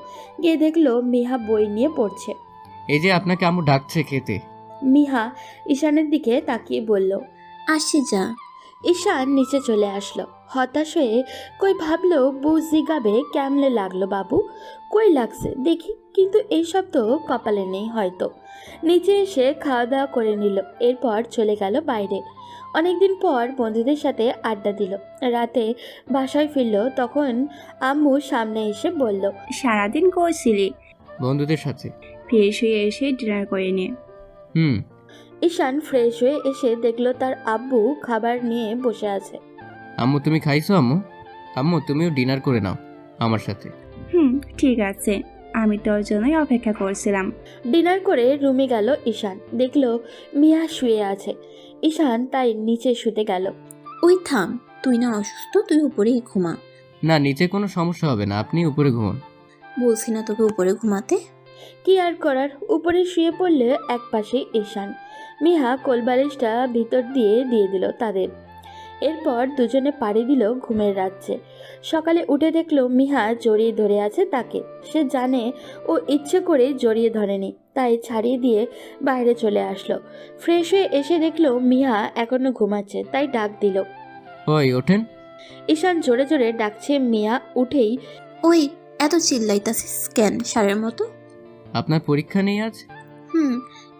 [SPEAKER 3] গিয়ে দেখলো মিহা বই নিয়ে পড়ছে।
[SPEAKER 2] এই যে আপনাকে আম্মু ডাকছে খেতে।
[SPEAKER 3] মিহা ঈশানের দিকে তাকিয়ে বলল,
[SPEAKER 8] আসি যা।
[SPEAKER 3] ঈশান নিচে চলে আসলো হতাশ হয়ে। কই ভাবলো বউ জিগাবে কেমনে লাগলো বাবু, কই লাগছে দেখি, কিন্তু এইসব তো কপালে নেই হয়তো। নিচে এসে খাওয়া দাওয়া করে নিল, এরপর চলে গেল বাইরে। অনেকদিন পর বন্ধুদের সাথে আড্ডা দিল। রাতে বাসায় ফিরল, তখন আম্মু সামনে এসে বলল,
[SPEAKER 1] সারাদিন করছিলি?
[SPEAKER 2] বন্ধুদের সাথে।
[SPEAKER 1] ফ্রেশ হয়ে এসে ডিনার করে নে।
[SPEAKER 3] ঈশান ফ্রেশ হয়ে এসে দেখলো তার আব্বু খাবার নিয়ে বসে আছে।
[SPEAKER 2] আম্মু, তুমি খাইছো? আম্মু, আম্মু তুমিও ডিনার করে নাও আমার সাথে।
[SPEAKER 1] ঠিক আছে, আমি তোর জন্যই অপেক্ষা করছিলাম।
[SPEAKER 3] ডিনার করে রুমে গেল ঈশান, দেখলো মিয়া শুয়ে আছে। ঈশান তাই নিচে শুতে গেল।
[SPEAKER 8] ওই থাম, তুই না অসুস্থ, তুই উপরেই ঘুমা।
[SPEAKER 2] না, নিচে কোনো সমস্যা হবে না, আপনি উপরে ঘুমান।
[SPEAKER 8] বলছি না তোকে উপরে ঘুমাতে?
[SPEAKER 3] কি আর করার, উপরে শুয়ে পড়লে এক পাশে ঈশান। মিহা কোলবালিশটা ভিতর দিয়ে দিল তাদের। এরপর দুজনে পাড়ি দিল ঘুমের রাজ্যে। সকালে উঠে দেখলো মিহা জড়িয়ে ধরে আছে তাকে। সে জানে ও ইচ্ছে করে জড়িয়ে ধরেনি, তাই ছাড়িয়ে দিয়ে বাইরে চলে আসলো। ফ্রেশ হয়ে এসে দেখলো মিহা এখনো ঘুমাচ্ছে, তাই ডাক দিল,
[SPEAKER 2] ওই ওঠেন।
[SPEAKER 3] ঈশান জোরে জোরে ডাকছে। মিয়া উঠেই,
[SPEAKER 8] ওই এত চিল্লাইতাছিস কেন সারের মতো?
[SPEAKER 2] আপনার পরীক্ষা নেই আজ?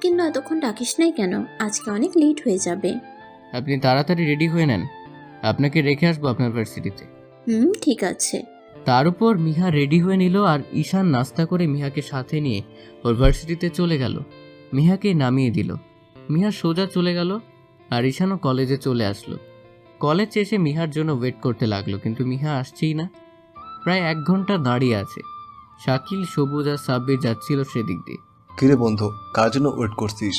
[SPEAKER 8] কিন্তু এতক্ষণ ডাকিস নাই কেন? আজকে অনেক লেট হয়ে যাবে।
[SPEAKER 2] আপনি তাড়াতাড়ি রেডি হয়ে নেন, আপনাকে রেখে আসবো আপনার ভার্সিটিতে।
[SPEAKER 8] ঠিক আছে।
[SPEAKER 2] তার উপর মিহা রেডি হয়ে নিল আর ঈশান নাস্তা করে মিহাকে সাথে নিয়ে ওর ভার্সিটিতে চলে গেল। মিহাকে নামিয়ে দিল। মিহা সোজা চলে গেল আর ঈশানও কলেজে চলে আসলো। কলেজ এসে মিহার জন্য ওয়েট করতে লাগলো, কিন্তু মিহা আসছেই না। প্রায় 1 ঘন্টা দাঁড়িয়ে আছে। শাকিল, সবুজ আর সাব্বির যাচ্ছিল সেদিক দিয়ে।
[SPEAKER 7] কিরে বন্ধু, কার জন্য ওয়েট করছিস?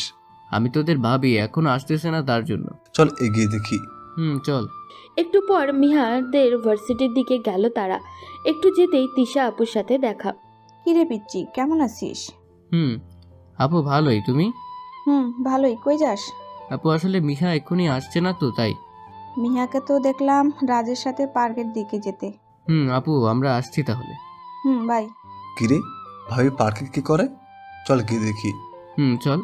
[SPEAKER 2] আমি তোদের ভাবি, এখন আসতেছে না তার জন্য।
[SPEAKER 7] চল এগিয়ে দেখি।
[SPEAKER 2] চল।
[SPEAKER 3] একটু পর মিহাদের ভার্সিটির দিকে গেল তারা। একটু যেতেই তিশা আপুর সাথে দেখা।
[SPEAKER 10] কিরে পিচ্চি, কেমন আছিস?
[SPEAKER 2] আপু ভালোই, তুমি?
[SPEAKER 10] ভালোই। কই যাস?
[SPEAKER 2] আপু আসলে মিহা এক্ষুনি আসছে না তো, তাই।
[SPEAKER 10] মিহাকে তো দেখলাম রাজের সাথে পার্কের দিকে যেতে।
[SPEAKER 2] আপু আমরা আসছি তাহলে।
[SPEAKER 10] বাই।
[SPEAKER 7] কিরে ভাবি পার্কে কি করে? চল গিয়ে দেখি।
[SPEAKER 2] চল।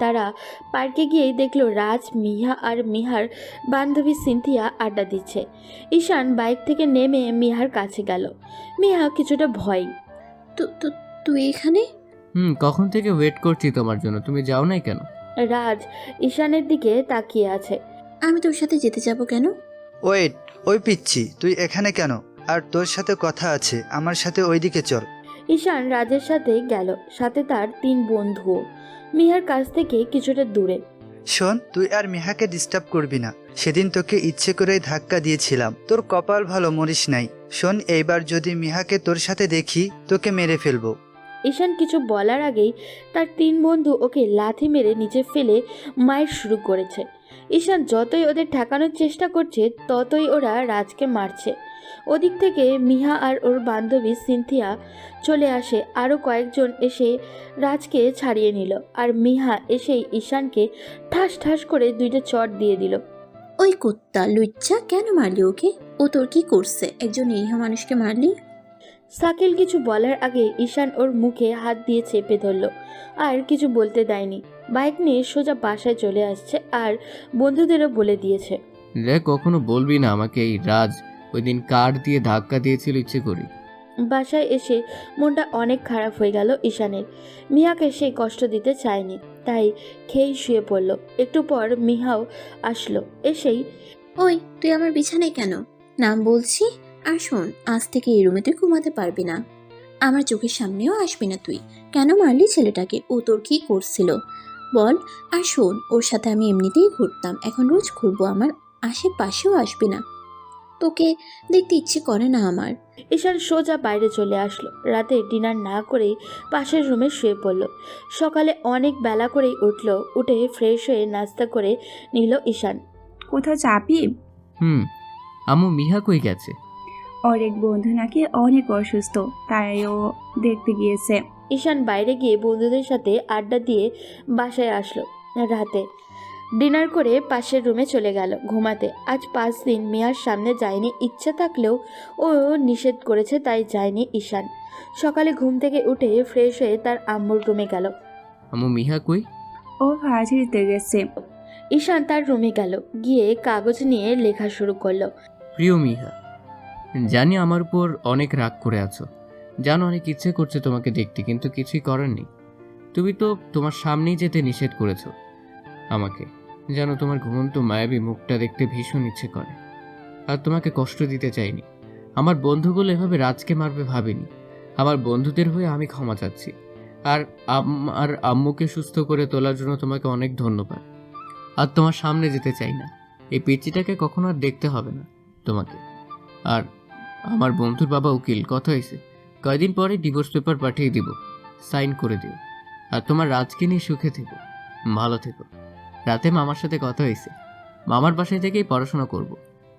[SPEAKER 3] তারা পার্কে গিয়েই দেখলো রাজ, মিহা আর মিহার বান্ধবী সিনথিয়া আড্ডা দিচ্ছে। ঈশান বাইক থেকে নেমে মিহার কাছে গেল। মিহা কিছুটা ভয়।
[SPEAKER 8] তুই এখানে?
[SPEAKER 2] কখন থেকে ওয়েট করছি তোমার জন্য, তুমি যাও নাই কেন?
[SPEAKER 3] রাজ ঈশানের দিকে তাকিয়ে আছে।
[SPEAKER 8] আমি তোর সাথে যেতে যাব কেন?
[SPEAKER 13] ওয়েট, ওই পিচ্ছি, তুই এখানে কেন? আর তোর সাথে কথা আছে, আমার সাথে ওইদিকে চল।
[SPEAKER 3] ঈশান রাজের সাথে গেল, সাথে তার 3 বন্ধুও। মিহার কাছ থেকে কিছুটা দূরে।
[SPEAKER 13] শোন, তুই আর মিহাকে ডিস্টার্ব করবি না। সেদিন তোকে ইচ্ছে করেই ধাক্কা দিয়েছিলাম, তোর কপাল ভালো মরিস নাই। শোন, এইবার যদি মিহাকে তোর সাথে দেখি তোকে মেরে ফেলবো।
[SPEAKER 3] ঈশান কিছু বলার আগেই তার 3 বন্ধু ওকে লাথি মেরে নিচে ফেলে মায়ের শুরু করেছে। ঈশান যতই ওদের ঠেকানোর চেষ্টা করছে ততই ওরা রাজকে মারছে। ওদিক থেকে মিহা আর ওর বান্ধবী সিনথিয়া চলে আসে। আরও কয়েকজন এসে রাজকে ছাড়িয়ে নিল, আর মিহা এসেই ঈশানকে ঠাস ঠাস করে 2টা চট দিয়ে দিল।
[SPEAKER 8] ওই কুত্তা লুচ্চা, কেন মারলি ওকে? ও তোর কি করছে? একজন নিরীহ মানুষকে মারলি।
[SPEAKER 3] শাকিল কিছু বলার আগে ঈশান ওর মুখে হাত দিয়ে চেপে ধরল, আর কিছু বলতে দেয়নি। বাইক নিয়ে সোজা বাসায় চলে আসছে, আর বন্ধুদেরও বলে দিয়েছে।
[SPEAKER 2] রে, কখনো বলবি না আমাকে এই রাজ ওই দিন কার দিয়ে ধাক্কা দিয়েছিল ইচ্ছে করি।
[SPEAKER 3] বাসায় এসে মনটা অনেক খারাপ হয়ে গেল ঈশানের। মিহাকে সেই কষ্ট দিতে চায়নি, তাই খেয়েই শুয়ে পড়ল। একটু পর মিহাও আসলো। এসেই,
[SPEAKER 8] ওই তুই আমার বিছানায় কেন? নাম বলছি। আর শোন, আজ থেকে এই রুমে তুই ঘুমাতে পারবি না, আমার চোখের সামনেও আসবি না। তুই কেন মারলি ছেলেটাকে? ও তোর কি করছিল বল? আর শোন, ওর সাথে আমি এমনিতেই ঘুরতাম, এখন রোজ ঘুরবো। আমার আশেপাশেও আসবি না, তোকে দেখতে ইচ্ছে করে না আমার।
[SPEAKER 3] ঈশান সোজা বাইরে চলে আসলো। রাতে ডিনার না করেই পাশের রুমে শুয়ে পড়ল। সকালে অনেক বেলা করেই উঠে ফ্রেশ হয়ে নাস্তা করে নিল ঈশান।
[SPEAKER 1] কোথাও যাবি?
[SPEAKER 2] আম্মু, মিহা কই গেছে?
[SPEAKER 1] ওর এক বন্ধু নাকি অনেক অসুস্থ, তাই ও দেখতে গিয়েছে।
[SPEAKER 3] ঈশান বাইরে গিয়ে বন্ধুদের সাথে আড্ডা দিয়ে বাসায় আসলো। রাতে ডিনার করে পাশের রুমে চলে গেল ঘুমাতে। আজ 5 দিন মিয়ার সামনে যায়নি। ইচ্ছা থাকলেও ও নিষেধ করেছে, তাই যায়নি ঈশান। সকালে ঘুম থেকে উঠে ফ্রেশ হয়ে তার আম্মুর রুমে গেল।
[SPEAKER 2] আম্মু, মিহা কই?
[SPEAKER 1] ও ভার্সিটিতে গেছে।
[SPEAKER 3] ঈশান তার রুমে গেল, গিয়ে কাগজ নিয়ে লেখা শুরু করলো।
[SPEAKER 2] প্রিয় মিহা, জানি আমার উপর অনেক রাগ করে আছো, জানো অনেক ইচ্ছে করছে তোমাকে দেখতে, কিন্তু কিছুই করার নেই। তুমি তো তোমার সামনেই যেতে নিষেধ করেছো আমাকে। জানো তোমার ঘুমন্ত মায়াবী মুখটা দেখতে ভীষণ ইচ্ছে করে, আর তোমাকে কষ্ট দিতে চাইনি। আমার বন্ধুগুলো এভাবে রাজকে মারবে ভাবিনি। আমার বন্ধুদের হয়ে আমি ক্ষমা চাচ্ছি, আর আম্মুকে সুস্থ করে তোলার জন্য তোমাকে অনেক ধন্যবাদ। আর তোমার সামনে যেতে চাই না। এই পিচিটাকে কখনো আর দেখতে হবে না তোমাকে। আর আমার বন্ধুর বাবা উকিল, কথা হয়েছে, কয়দিন পরে ডিভোর্স পেপার পাঠিয়ে দিব, সাইন করে দিও। আর তোমার রাজকে নিয়ে সুখে থেকো, ভালো থেকো। রাতে মামার সাথে কথা হয়েছে, মামার বাসায় থেকেই পড়াশোনা করব।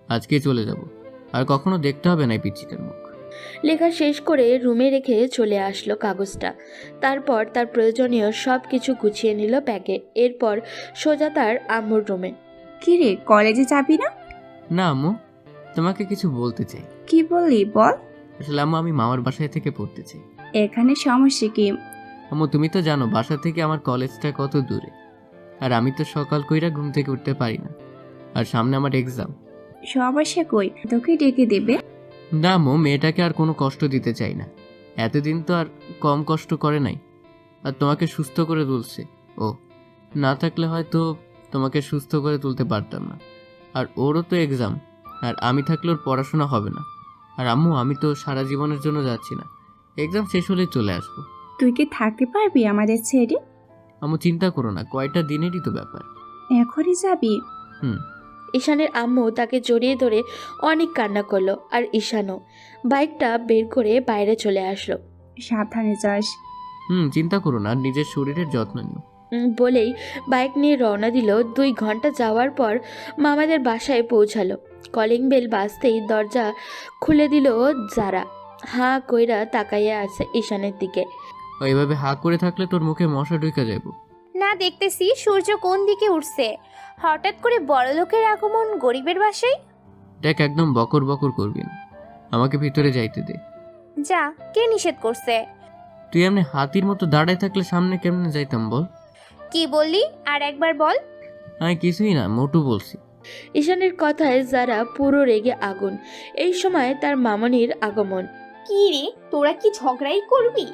[SPEAKER 2] আজকে চলে যাব, আর কখনো দেখতে হবে না এই পিচ্চিটার মুখ।
[SPEAKER 3] লেখা শেষ করে রুমে রেখে চলে আসলো কাগজটা। তারপর তার প্রয়োজনীয় সব কিছু গুছিয়ে নিল ব্যাগে। এরপর সোজা তার আম্মুর রুমে।
[SPEAKER 1] কি রে, কলেজে যাবি না?
[SPEAKER 2] না আম্মু, তোমাকে কিছু বলতে চাই।
[SPEAKER 1] কি বললি বল?
[SPEAKER 2] আসলে আম্মু, আমি মামার বাসায় থেকে পড়তে চাই।
[SPEAKER 1] এখানে সমস্যা কি?
[SPEAKER 2] আম্মু, তুমি তো জানো বাসা থেকে আমার কলেজটা কত দূরে, আর আমি তো সকাল কইরা ঘুম থেকে উঠতে পারি না, আর সামনে আমার এক্সাম।
[SPEAKER 1] সমস্যা কই, তোকে ডেকে দেবে।
[SPEAKER 2] না আম্মু, মেয়েটাকে আর কোনো কষ্ট দিতে চাই না। এতদিন তো আর কম কষ্ট করে নাই, আর তোমাকে সুস্থ করে তুলছে ও। না থাকলে হয়তো তোমাকে সুস্থ করে তুলতে পারতাম না। আর ওরও তো এক্সাম, আর আমি থাকলে ওর পড়াশোনা হবে না। আর আম্মু, আমি তো সারা জীবনের জন্য যাচ্ছি না, এক্সাম শেষ হলেই চলে আসবো।
[SPEAKER 1] তুই কি থাকতে পারবি আমাদের ছেড়ে?
[SPEAKER 2] আম্মু, চিন্তা করো না, কয়টা দিনেরই তো ব্যাপার।
[SPEAKER 1] এখনই যাবি?
[SPEAKER 3] ঈশানের আম্মু তাকে জড়িয়ে ধরে অনেক কান্না করলো, আর ঈশানও বাইকটা বের করে বাইরে চলে আসলো।
[SPEAKER 1] সাবধানে যাস।
[SPEAKER 2] চিন্তা করো না, নিজের শরীরের যত্ন নিও।
[SPEAKER 3] বলেই বাইক নিয়ে রওনা দিল। 2 ঘন্টা যাওয়ার পর মামাদের বাসায় পৌঁছালো। কলিং বেল বাজতেই দরজা খুলে দিল যারা। হাঁ কইরা তাকাইয়া আছে ঈশানের দিকে।
[SPEAKER 2] এইভাবে হাঁ করে থাকলে তোর মুখে মশা ঢুকে যাবো।
[SPEAKER 12] না, দেখতেছি সূর্য কোন দিকে উঠছে। হঠাৎ করে বড় লোকের আগমন গরিবের বাসায়।
[SPEAKER 2] দেখ, একদম বকর বকর করবি না, আমাকে ভিতরে যাইতে দে।
[SPEAKER 12] যা, কে নিষেধ করছে?
[SPEAKER 2] তুই এমনি হাতির মতো দাঁড়ায় থাকলে সামনে কেমনে যাইতাম বল?
[SPEAKER 12] কি বললি আর একবার বল।
[SPEAKER 2] আমি কিছুই না, মোটু বলছি।
[SPEAKER 3] ঈশানের কথায় যারা পুরো রেগে আগুন। এই সময় তার মামনির আগমন।
[SPEAKER 11] কি রে, তোরা কি ঝগড়াই করবি?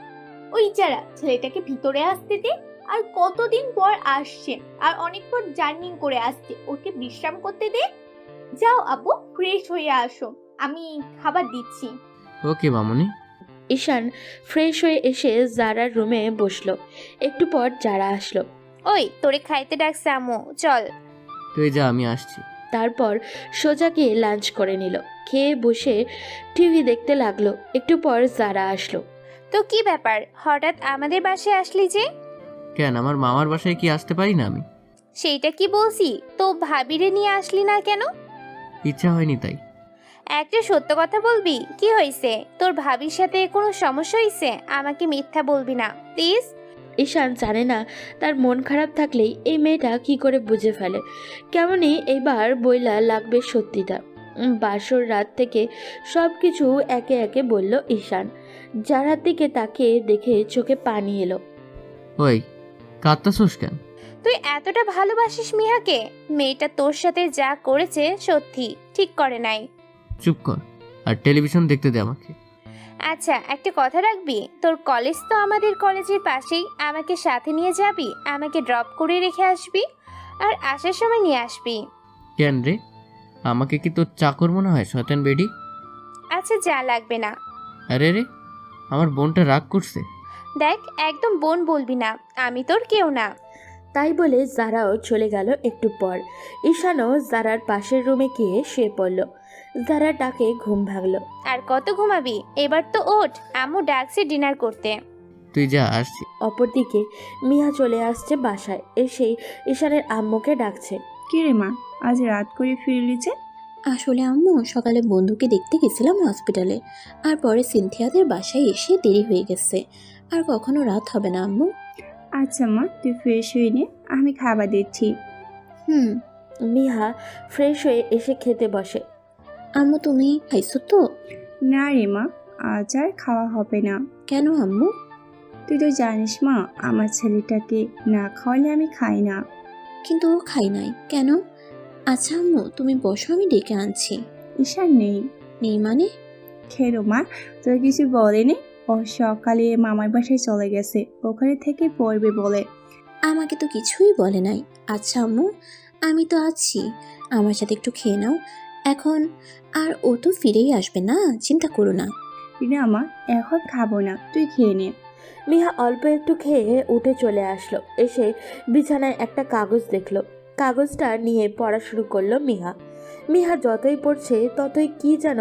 [SPEAKER 11] ওই যারা, ছেলেটাকে ভিতরে আসতে দে। আর কতদিন পর আসছে, আর অনেক পর জার্নি করে আসছে, ওকে বিশ্রাম করতে দে। যাও আপু, ফ্রেশ হয়ে আসো, আমি খাবার দিচ্ছি।
[SPEAKER 2] ওকে মামনি।
[SPEAKER 3] ঈশান ফ্রেশ হয়ে এসে জারার রুমে বসলো। একটু পর যারা আসলো।
[SPEAKER 12] ওই তোরে খাইতে ডাকছে আম্মু, চল।
[SPEAKER 2] তুই যা, আমি আসছি।
[SPEAKER 3] তারপর সোজা গিয়ে লাঞ্চ করে নিল। খেয়ে বসে টিভি দেখতে লাগলো। একটু পর যারা আসলো।
[SPEAKER 12] তো কি ব্যাপার, হঠাৎ আমাদের বাসায় আসলি যে?
[SPEAKER 2] কেন, আমার মামার বাসায় কি আসতে পারি না আমি?
[SPEAKER 12] সেইটা কি বলছি, তো ভাবিরে নিয়ে আসলি না কেন?
[SPEAKER 2] ইচ্ছা হয়নি তাই।
[SPEAKER 12] একটা সত্য কথা বলবি, কি হয়েছে? তোর ভাবির সাথে কোনো সমস্যা হয়েছে? আমাকে মিথ্যা বলবি না প্লিজ।
[SPEAKER 3] ঈশান জানে না তার মন খারাপ থাকলেই এই মেয়েটা কি করে বুঝে ফেলে। কেমনই এবার বইলা লাগবে সত্যিটা। বাসর রাত থেকে সব কিছু একে একে বলল ঈশান। যারার দিকে তাকে দেখে চোখে পানি এলো।
[SPEAKER 2] ওই কাঁদতাছোস কেন?
[SPEAKER 12] তুই এতটা ভালোবাসিস মিহাকে? মেয়েটা তোর সাথে যা করেছে সত্যি ঠিক করে নাই।
[SPEAKER 2] চুপ কর, আর টেলিভিশন দেখতে দে আমাকে।
[SPEAKER 12] আচ্ছা, একটা কথা রাখবি, তোর কলেজ তো আমাদের কলেজের পাশেই, আমাকে সাথে নিয়ে যাবি, আমাকে ড্রপ করে রেখে আসবি, আর আসার সময় নিয়ে আসবি।
[SPEAKER 2] কেন রে, আমাকে কি তোর চাকর মনে হয় শয়তান বেডি?
[SPEAKER 12] আচ্ছা, যা লাগবে না।
[SPEAKER 2] আরে রে, আমার বোনটা রাগ করছে।
[SPEAKER 12] দেখ, একদম বোন বলবি না, আমি তোর কেউ না।
[SPEAKER 3] তাই বলে জারাও চলে গেল। একটু পর ঈশানও জারার পাশের রুমে গিয়ে শুয়ে পড়ল। জারা ডাকে ঘুম ভাঙলো।
[SPEAKER 12] আর কত ঘুমাবি, এবার তো ওঠ, আম্মু ডাকছে ডিনার করতে।
[SPEAKER 2] তুই যা, আসছি।
[SPEAKER 3] অপরদিকে মিয়া চলে আসছে বাসায়। এসেই ঈশানের আম্মুকে ডাকছে।
[SPEAKER 1] কি রে মা, আজ রাত করে ফিরলি যে?
[SPEAKER 8] আসলে আম্মু, সকালে বন্ধুকে দেখতে গেছিলাম হসপিটালে, আর পরে সিনথিয়াদের বাসায় এসে দেরি হয়ে গেছে। আর কখনো রাত হবে না আম্মু।
[SPEAKER 1] আচ্ছা মা, তুই ফ্রেশ হয়ে নে, আমি খাবার দিচ্ছি।
[SPEAKER 3] মিহা ফ্রেশ হয়ে এসে খেতে বসে।
[SPEAKER 8] আম্মু, তুমি খাইছো তো?
[SPEAKER 1] না রে মা, আজ আর খাওয়া হবে না।
[SPEAKER 8] কেন আম্মু?
[SPEAKER 1] তুই তো জানিস মা, আমার ছেলেটাকে না খাওয়ালে আমি খাই না।
[SPEAKER 8] কিন্তু ও খাই নাই কেন? আচ্ছা আম্মু, তুমি বসো, আমি ডেকে আনছি।
[SPEAKER 1] ঈশান নেই।
[SPEAKER 8] নেই মানে?
[SPEAKER 1] খেলো মা, তোর কিছু বলেনি? ও সকালে মামার বাসায় চলে গেছে, ওখানে থেকে পড়বে বলে।
[SPEAKER 8] আমাকে তো কিছুই বলে নাই। আচ্ছা আম্মু, আমি তো আছি, আমার সাথে একটু খেয়ে নাও এখন। আর ও তো ফিরেই আসবে না, চিন্তা করো না।
[SPEAKER 1] না মা, এখন খাবো না, তুই খেয়ে নে।
[SPEAKER 3] মিহা অল্প একটু খেয়ে উঠে চলে আসলো। এসে বিছানায় একটা কাগজ দেখলো। কাগজটা নিয়ে পড়া শুরু করলো মিহা। মিহা যতই পড়ছে ততই কি যেন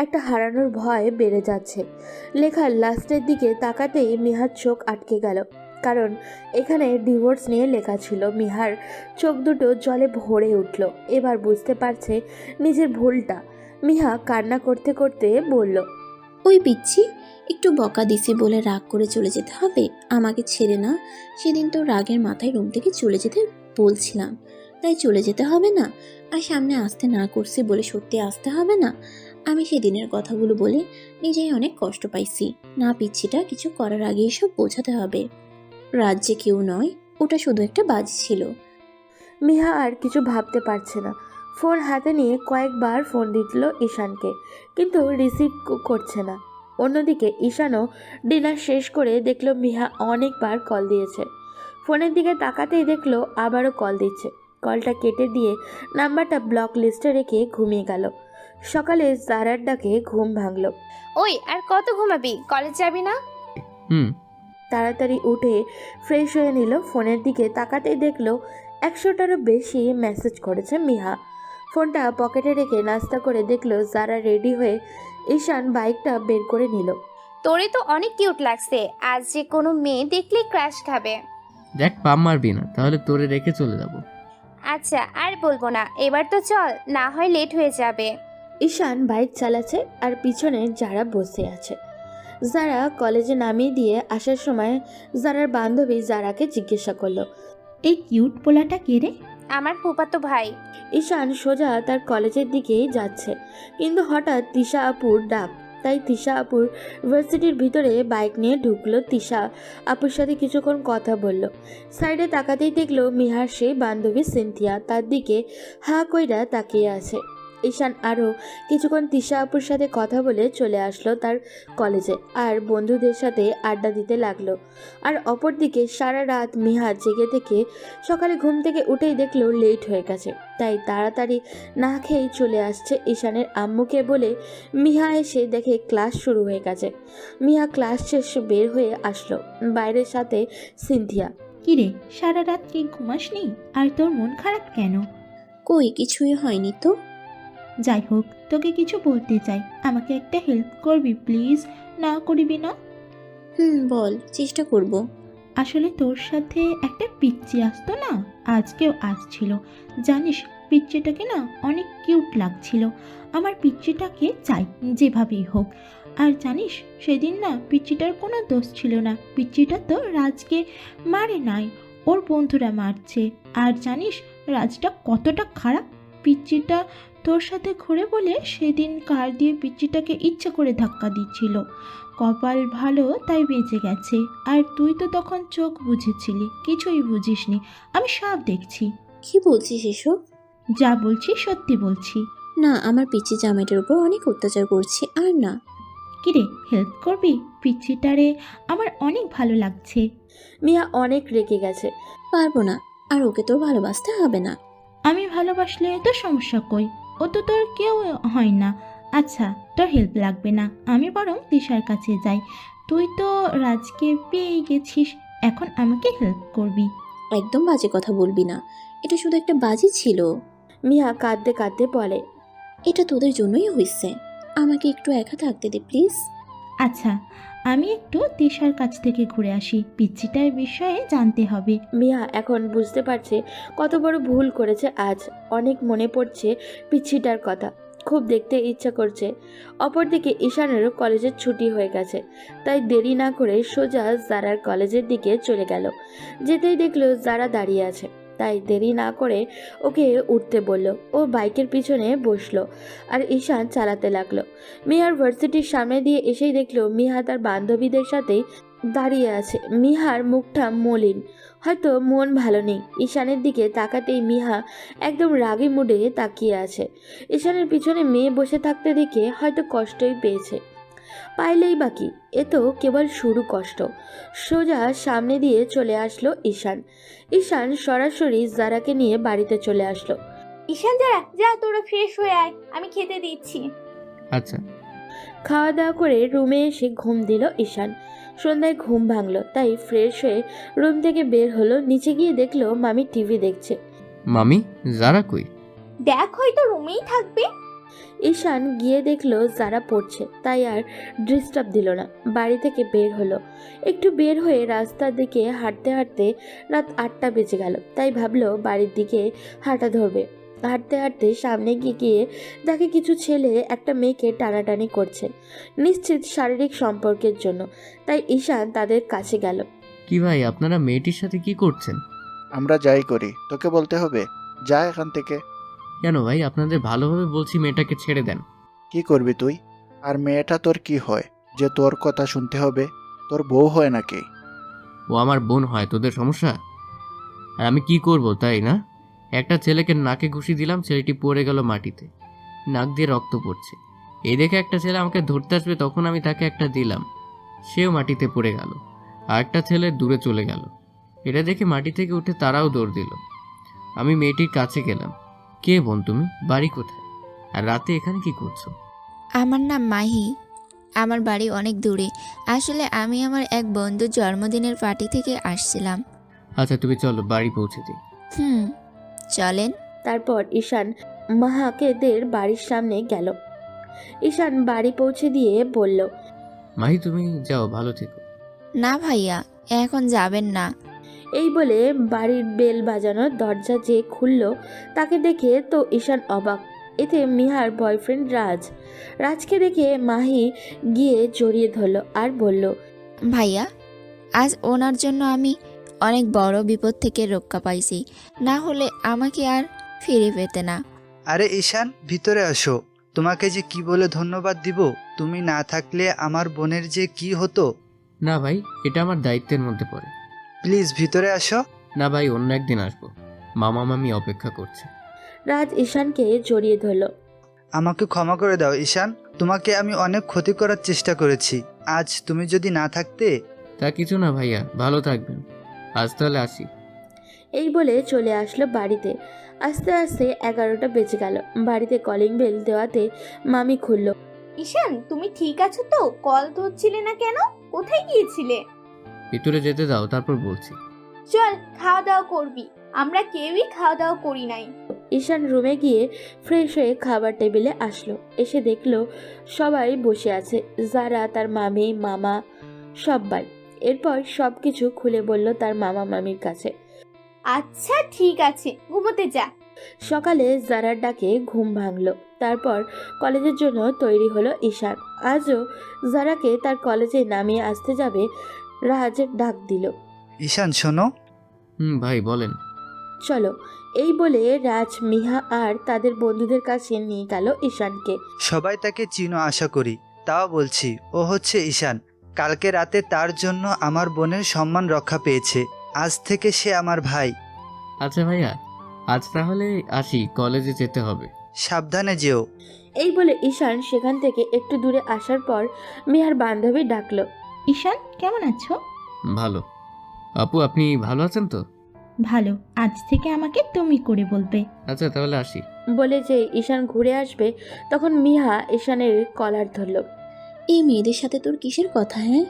[SPEAKER 3] একটা হারানোর ভয় বেড়ে যাচ্ছে। লেখার লাস্টের দিকে তাকাতেই মিহার চোখ আটকে গেল, কারণ এখানে ডিভোর্স নিয়ে লেখা ছিল। মিহার চোখ দুটো জলে ভরে উঠল। এবার বুঝতে পারছে নিজের ভুলটা। মিহা কান্না করতে করতে বলল,
[SPEAKER 8] ওই পিচ্ছি, একটু বকা দিছি বলে রাগ করে চলে যেতে হবে? আমাকে ছেড়ে না। সেদিন তো রাগের মাথায় রুম থেকে চলে যেতে বলছিলাম, তাই চলে যেতে হবে না? আর সামনে আসতে না করছি বলে সত্যি আসতে হবে না? আমি সেদিনের কথাগুলো বলে নিজেই অনেক কষ্ট পাইছি। না, পিচ্ছিটা কিছু করার আগে এসব বোঝাতে হবে। রাজ্যে কেউ নয়, ওটা শুধু একটা বাজি ছিল।
[SPEAKER 3] মিহা আর কিছু ভাবতে পারছে না। ফোন হাতে নিয়ে কয়েকবার ফোন দিল ঈশানকে, কিন্তু রিসিভ করছে না। অন্যদিকে ঈশানও ডিনার শেষ করে দেখলো মিহা অনেকবার কল দিয়েছে। ফোনের দিকে তাকাতেই দেখলো আবারও কল দিচ্ছে। কলটা কেটে দিয়ে নাম্বারটা ব্লক লিস্টে রেখে ঘুমিয়ে গেল। সকালে জারার ডাকে ঘুম ভাঙলো।
[SPEAKER 12] ওই, আর কত ঘুমাবি, কলেজ যাবি না?
[SPEAKER 3] তাড়াতাড়ি উঠে ফ্রেশ হয়ে নিল। ফোনের দিকে তাকাতেই দেখলো 100টারও বেশি মেসেজ করেছে মিহা। ফোনটা পকেটে রেখে নাস্তা করে দেখলো যারা রেডি হয়ে ঈশান বাইকটা বের করে নিল।
[SPEAKER 12] তোরে তো অনেক কিউট লাগছে, আজ যে কোনো মেয়ে দেখলে ক্রাশ খাবে।
[SPEAKER 2] দেখ, পাম মারবি না, তাহলে তোরে রেখে চলে যাব।
[SPEAKER 12] আচ্ছা, আর বলবো না, এবার তো চল, না হয় লেট হয়ে যাবে।
[SPEAKER 3] ঈশান বাইক চালাচ্ছে আর পিছনে যারা বসে আছে। যারা কলেজে নামিয়ে দিয়ে আসার সময় যারার বান্ধবী যারাকে জিজ্ঞাসা করলো,
[SPEAKER 1] এই কিউট পোলাটা কে রে?
[SPEAKER 12] আমার ফুফাতো ভাই।
[SPEAKER 3] ঈশান সোজা তার কলেজের দিকেই যাচ্ছে, কিন্তু হঠাৎ তিশা আপুর ডাক। তাই তিশা আপুর ভার্সিটির ভিতরে বাইক নিয়ে ঢুকলো। তিশা আপুর সাথে কিছুক্ষণ কথা বলল। সাইডে তাকাতেই দেখলো মিহার সেই বান্ধবী সিনথিয়া তার দিকে হা কইরা তাকিয়ে আছে। ঈশান আরও কিছুক্ষণ তিশা আপুর সাথে কথা বলে চলে আসলো তার কলেজে আর বন্ধুদের সাথে আড্ডা দিতে লাগলো। আর অপরদিকে সারা রাত মিহা জেগে থেকে সকালে ঘুম থেকে উঠেই দেখলো লেট হয়ে গেছে, তাই তাড়াতাড়ি না খেয়েই চলে আসছে ঈশানের আম্মুকে বলে। মিহা এসে দেখে ক্লাস শুরু হয়ে গেছে। মিহা ক্লাস শেষে বের হয়ে আসলো, বাইরের সাথে সিনথিয়া।
[SPEAKER 1] কিরে, সারা রাত কি ঘুমাসনি? আর তোর মন খারাপ কেন?
[SPEAKER 8] কই কিছুই হয়নি তো।
[SPEAKER 1] যাই হোক, তোকে কিছু বলতে চাই, আমাকে একটা হেল্প করবি প্লিজ? না করবি না?
[SPEAKER 8] বল, চেষ্টা করব।
[SPEAKER 1] আসলে তোর সাথে একটা পিচ্চি আসতো না, আজকেও আসছিল। জানিস, পিচ্চিটাকে না অনেক কিউট লাগছিল। আমার পিচ্চিটাকে চাই যেভাবেই হোক। আর জানিস, সেদিন না পিচ্চিটার কোনো দোষ ছিল না। পিচ্চিটা তো রাজকে মারে নাই, ওর বন্ধুরা মারছে। আর জানিস রাজটা কতটা খারাপ? পিচ্চিটা তোর সাথে ঘুরে বলে সেদিন কার দিয়ে পিচ্চিটাকে ইচ্ছে করে ধাক্কা দিচ্ছিল। কপাল ভালো তাই বেঁচে গেছে। আর তুই তো তখন চোখ বুঝেছিলি, কিছুই বুঝিসনি। আমি সব দেখছি।
[SPEAKER 8] কি বলছিস এসব?
[SPEAKER 1] যা বলছি সত্যি বলছি।
[SPEAKER 8] না, আমার পিচ্চি জামাইটার উপর অনেক অত্যাচার করছি। আর না।
[SPEAKER 1] কিরে, হেল্প করবি? পিচ্চিটারে আমার অনেক ভালো লাগছে।
[SPEAKER 3] মিয়া অনেক রেগে গেছে।
[SPEAKER 8] পারবো না, আর ওকে তোর ভালোবাসতে হবে না।
[SPEAKER 1] আমি ভালোবাসলে তো সমস্যা কই? ও তো তোর কেউ হয় না। আচ্ছা, তোর হেল্প লাগবে না, আমি বরং তিশার কাছে যাই। তুই তো রাজকে পেয়ে গেছিস, এখন আমাকে হেল্প করবি।
[SPEAKER 8] একদম বাজে কথা বলবি না, এটা শুধু একটা বাজি ছিল।
[SPEAKER 3] মিয়া কাঁদতে কাঁদতে বলে,
[SPEAKER 8] এটা তোদের জন্যই হয়েছে, আমাকে একটু একা থাকতে দে প্লিজ।
[SPEAKER 1] আচ্ছা, আমি একটু তিশার কাছ থেকে ঘুরে আসি, পিচ্চিটার বিষয়ে জানতে হবে।
[SPEAKER 3] মিয়া এখন বুঝতে পারছে কত বড় ভুল করেছে আজ। অনেক মনে পড়ছে পিচ্চিটার কথা, খুব দেখতে ইচ্ছা করছে। অপরদিকে ঈশানেরও কলেজের ছুটি হয়ে গেছে, তাই দেরি না করে সোজা জারার কলেজের দিকে চলে গেল। যেতেই দেখলো জারা দাঁড়িয়ে আছে, তাই দেরি না করে ওকে উঠতে বলল। ও বাইকের পিছনে বসলো আর ঈশান চালাতে লাগলো। মিহার ভার্সিটির সামনে দিয়ে এসেই দেখলো মিহা তার বান্ধবীদের সাথেই দাঁড়িয়ে আছে। মিহার মুখটা মলিন, হয়তো মন ভালো নেই। ঈশানের দিকে তাকাতেই মিহা একদম রাগী মুডে তাকিয়ে আছে। ঈশানের পিছনে মেয়ে বসে থাকতে দেখে হয়তো কষ্টই পেয়েছে, পাইলেই বাকি, এ তো কেবল শুরু কষ্ট। সোজা সামনে দিয়ে চলে আসলো ঈশান। ঈশান সরাসরি জারাকে নিয়ে বাড়িতে চলে আসলো।
[SPEAKER 11] ঈশান, যা তোরা ফ্রেশ হয়ে আয়, আমি খেতে দিচ্ছি।
[SPEAKER 2] আচ্ছা।
[SPEAKER 3] খাওয়া দাওয়া করে রুমে এসে ঘুম দিল ঈশান। সন্ধ্যায় ঘুম ভাঙলো, তাই ফ্রেশ হয়ে রুম থেকে বের হলো। নিচে গিয়ে দেখলো মামি টিভি দেখছে।
[SPEAKER 2] মামি, যারা কই?
[SPEAKER 11] দেখ, হয়তো রুমেই থাকবে।
[SPEAKER 3] ঈশান গিয়ে দেখলো যারা পড়ছে, তাই আর ডিস্টার্ব দিল না। বাড়ি থেকে বের হলো। একটু বের হয়ে রাস্তার দিকে হাঁটতে হাঁটতে রাত 8টা বেজে গেল, তাই ভাবলো বাড়ির দিকে হাঁটা ধরবে। হাঁটতে হাঁটতে সামনে গিয়ে দেখে কিছু ছেলে একটা মেয়েকে টানাটানি করছে, নিশ্চিত শারীরিক সম্পর্কের জন্য। তাই ঈশান তাদের কাছে গেল।
[SPEAKER 2] কি ভাই, আপনারা মেয়েটির সাথে কি করছেন?
[SPEAKER 6] আমরা যাই করি, তোকে বলতে হবে? যা এখান থেকে।
[SPEAKER 2] কেন ভাই, আপনাদের ভালোভাবে বলছি মেয়েটাকে ছেড়ে দেন।
[SPEAKER 6] কি করবি তুই? আর মেয়েটা তোর কি হয় যে তোর কথা শুনতে হবে? তোর বউ হয় নাকি?
[SPEAKER 2] ও আমার বোন হয়, তোদের সমস্যা? আর আমি কি করব তাই না? একটা ছেলেকে নাকে ঘুষি দিলাম, ছেলেটি পড়ে গেল মাটিতে, নাক দিয়ে রক্ত পড়ছে। এই দেখে একটা ছেলে আমাকে ধরতে আসবে, তখন আমি তাকে একটা দিলাম, সেও মাটিতে পড়ে গেল। আর একটা ছেলে দূরে চলে গেল, এটা দেখে মাটি থেকে উঠে তারাও দৌড় দিল। আমি মেয়েটির কাছে গেলাম। কে বোন তুমি? বাড়ি কোথায়? আর রাতে এখানে কি করছো?
[SPEAKER 14] আমার নাম মাহি, আমার বাড়ি অনেক দূরে। আসলে আমি আমার এক বন্ধুর জন্মদিনের পার্টি থেকে আসছিলাম।
[SPEAKER 2] আচ্ছা, তুমি চলো, বাড়ি পৌঁছে দিই।
[SPEAKER 14] চলেন।
[SPEAKER 3] তারপর ঈশান মাহাকেদের বাড়ির সামনে গেল। ঈশান বাড়ি পৌঁছে দিয়ে বলল,
[SPEAKER 2] মাহি তুমি যাও, ভালো থেকো।
[SPEAKER 14] না ভাইয়া, এখন যাবেন না।
[SPEAKER 3] এই বলে বাড়ির বেল বাজানোর দরজা যে খুলল, তাকে দেখে তো ঈশান অবাক। এতে মিহার বয়ফ্রেন্ড রাজকে দেখে মাহি গিয়ে জড়িয়ে ধরল আর বলল,
[SPEAKER 14] ভাইয়া, আজ ওনার জন্য আমি অনেক বড় বিপদ থেকে রক্ষা পাইছি, না হলে আমাকে আর ফিরে পেতে না।
[SPEAKER 13] আরে ঈশান, ভিতরে আসো। তোমাকে যে কি বলে ধন্যবাদ দিব, তুমি না থাকলে আমার বোনের যে কি হতো।
[SPEAKER 2] না ভাই, এটা আমার দায়িত্বের মধ্যে পড়ে।
[SPEAKER 13] প্লিজ ভিতরে আসো।
[SPEAKER 2] না ভাই, অন্য একদিন আসবো, মামা মামি অপেক্ষা করছে।
[SPEAKER 3] রাজ ঈশানকে জড়িয়ে ধরল।
[SPEAKER 13] আমাকে ক্ষমা করে দাও ঈশান, তোমাকে আমি অনেক ক্ষতি করার চেষ্টা করেছি। আজ তুমি যদি না থাকতে।
[SPEAKER 2] তা কিছু না ভাইয়া, ভালো থাকবেন। আজ তাহলে আসি।
[SPEAKER 3] এই বলে চলে আসলো বাড়িতে। আস্তে আস্তে 11টা বেজে গেল। বাড়িতে কলিং বেল দেওয়াতে মামি খুলল।
[SPEAKER 11] ঈশান, তুমি ঠিক আছো তো? কল ধরছিলে না কেন? কোথায় গিয়েছিলে?
[SPEAKER 2] ভিতরে যেতে দাও, তারপর বলছি।
[SPEAKER 11] চল, খাওয়া দাওয়া করবি। আমরা কেউই খাওয়া দাওয়া করি নাই।
[SPEAKER 3] ঈশান রুমে গিয়ে ফ্রেশ হয়ে খাবার টেবিলে আসলো। এসে দেখলো সবাই বসে আছে, যারা, তার মামি, মামা, সবাই। এরপর সব কিছু খুলে বলল তার মামা মামির কাছে।
[SPEAKER 11] আচ্ছা ঠিক আছে, ঘুমোতে যা।
[SPEAKER 3] সকালে জারার ডাকে ঘুম ভাঙলো। তারপর কলেজের জন্য তৈরি হলো ঈশান। আজও জারাকে তার কলেজে নামিয়ে আসতে যাবে রাজ ডাক দিল।
[SPEAKER 13] ঈশান শোনো।
[SPEAKER 2] ভাই বলেন।
[SPEAKER 3] চলো। এই বলে রাজ, মিহা আর তাদের বন্ধুদের কাছে নিয়ে গেল ঈশানকে।
[SPEAKER 13] সবাই তাকে চিনো আশা করি, তাও বলছি ও হচ্ছে ঈশান। কালকে রাতে তার জন্য আমার বোনের সম্মান রক্ষা পেয়েছে। আজ থেকে সে আমার ভাই।
[SPEAKER 2] আচ্ছা ভাইয়া, আজ তাহলে আসি, কলেজে যেতে হবে।
[SPEAKER 13] সাবধানে যেও।
[SPEAKER 3] এই বলে ঈশান সেখান থেকে একটু দূরে আসার পর মিহার বান্ধবী ডাকলো।
[SPEAKER 1] ঈশান, কেমন আছো?
[SPEAKER 2] ভালো। আপু, আপনি ভালো আছেন তো?
[SPEAKER 1] ভালো। আজ থেকে আমাকে তুমি করে বলবে।
[SPEAKER 2] আচ্ছা তাহলে আসি।
[SPEAKER 3] বলে যে ঈশান ঘুরে আসবে, তখন মিহা ঈশানের কলার ধরল।
[SPEAKER 8] এই মেয়েদের সাথে তোর কিসের কথা? হ্যাঁ,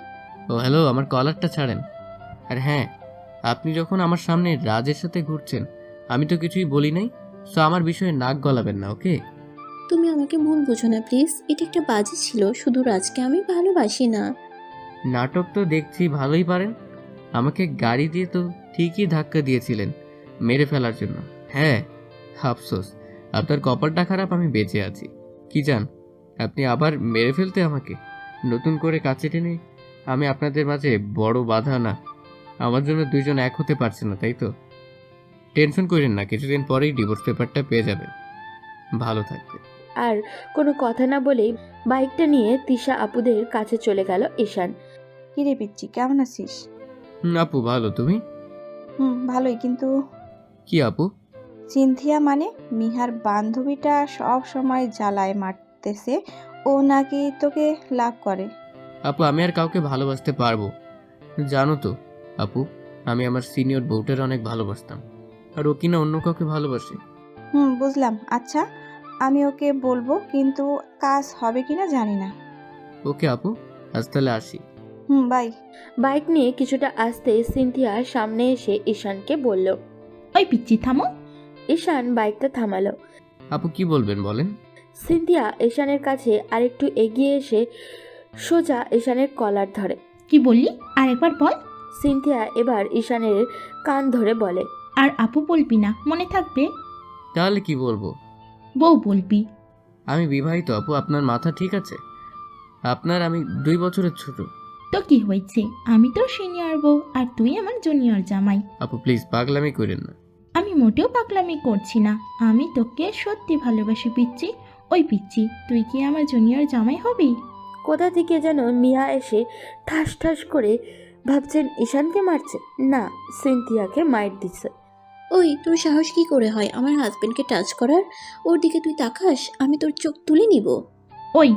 [SPEAKER 2] ও হ্যালো, আমার কলারটা ছাড়েন। আর হ্যাঁ, আপনি যখন আমার সামনে রাজের সাথে ঘুরছেন, আমি তো কিছুই বলি নাই, সো আমার বিষয়ে নাক গলাবেন না, ওকে?
[SPEAKER 8] তুমি আমাকে ভুল বোঝো না প্লিজ। এটা একটা বাজি ছিল, শুধু রাজকে আমি ভালোবাসি না।
[SPEAKER 2] নাটক তো দেখছি ভালোই পারেন। আমাকে গাড়ি দিয়ে তো ঠিকই ধাক্কা দিয়েছিলেন মেরে ফেলার জন্য। হ্যাঁ, আফসোস আপনার কপালটা খারাপ, আমি বেঁচে আছি। কি জান, আপনি আবার মেরে ফেলতে আমাকে নতুন করে কাছে টেনে। আমি আপনাদের মাঝে বড় বাধা না? আমার জন্য দুইজন এক হতে পারছে না, তাই তো? টেনশন করেন না, কিছুদিন পরেই ডিভোর্স পেপারটা পেয়ে যাবেন। ভালো থাকবেন।
[SPEAKER 3] আর কোনো কথা না বলেই বাইকটা নিয়ে তিশা আপুদের কাছে চলে গেল ঈশান।
[SPEAKER 10] কিরে পিচ্ছি, কেমন আছিস?
[SPEAKER 2] আপু ভালো, তুমি?
[SPEAKER 10] ভালোই, কিন্তু
[SPEAKER 2] কি আপু?
[SPEAKER 10] সিনথিয়া মানে মিহার বান্ধবীটা সব সময় জ্বালায় মারতেছে, ও নাকি তোকে লাভ করে।
[SPEAKER 2] আপু, আমি আর কাউকে ভালোবাসতে পারবো জানো তো আপু, আমি আমার সিনিয়র বউটার অনেক ভালোবাসতাম, আর ও কিনা অন্য কাউকে ভালোবাসে।
[SPEAKER 10] বুঝলাম। আচ্ছা, আমি ওকে বলবো, কিন্তু কাজ হবে কিনা জানি না।
[SPEAKER 2] ওকে আপু, আজ তাহলে আসি।
[SPEAKER 10] বাই।
[SPEAKER 3] বাইক নিয়ে কিছুটা আসতে সিনথিয়া সামনে এসে ঈশানকে বলল।
[SPEAKER 1] ওই পিচ্ছি, থামো।
[SPEAKER 3] ঈশান বাইকটা থামালো।
[SPEAKER 2] আপু কি বলবেন বলেন।
[SPEAKER 3] সিনথিয়া ঈশানের কাছে আরেকটু এগিয়ে এসে সোজা ঈশানের কলার ধরে।
[SPEAKER 1] কি বললি? আরেকবার বল।
[SPEAKER 3] সিনথিয়া এবার ঈশানের কান ধরে বলে।
[SPEAKER 1] আর আপু বলবি না, মনে থাকবে?
[SPEAKER 2] তাহলে কি বলবো?
[SPEAKER 1] বউ বলবি।
[SPEAKER 2] আমি বিবাহিত আপু, আপনার মাথা ঠিক আছে? আপনার আমি 2 বছরের ছোট।
[SPEAKER 1] তো কি হয়েছে? আমি তো সিনিয়র বউ আর তুই আমার জুনিয়র জামাই।
[SPEAKER 2] আপু প্লিজ পাগলামি করেন না।
[SPEAKER 1] আমি মোটেও পাগলামি করছি না, আমি তোকে সত্যি ভালোবাসি পিচ্ছি। ওই পিচ্ছি, তুই কি আমার জুনিয়র জামাই হবি?
[SPEAKER 3] কোথা থেকে যেন মিয়া এসে ঠাস ঠাস করে ভাবছেন ঈশানকে মারছে, না সিনথিয়াকে মাইর দিচ্ছে।
[SPEAKER 8] ওই, তোর সাহস কি করে হয় আমার হাজবেন্ডকে টাচ করার? ওর দিকে তুই তাকাস, আমি তোর চোখ তুলে নিব।
[SPEAKER 1] ওই,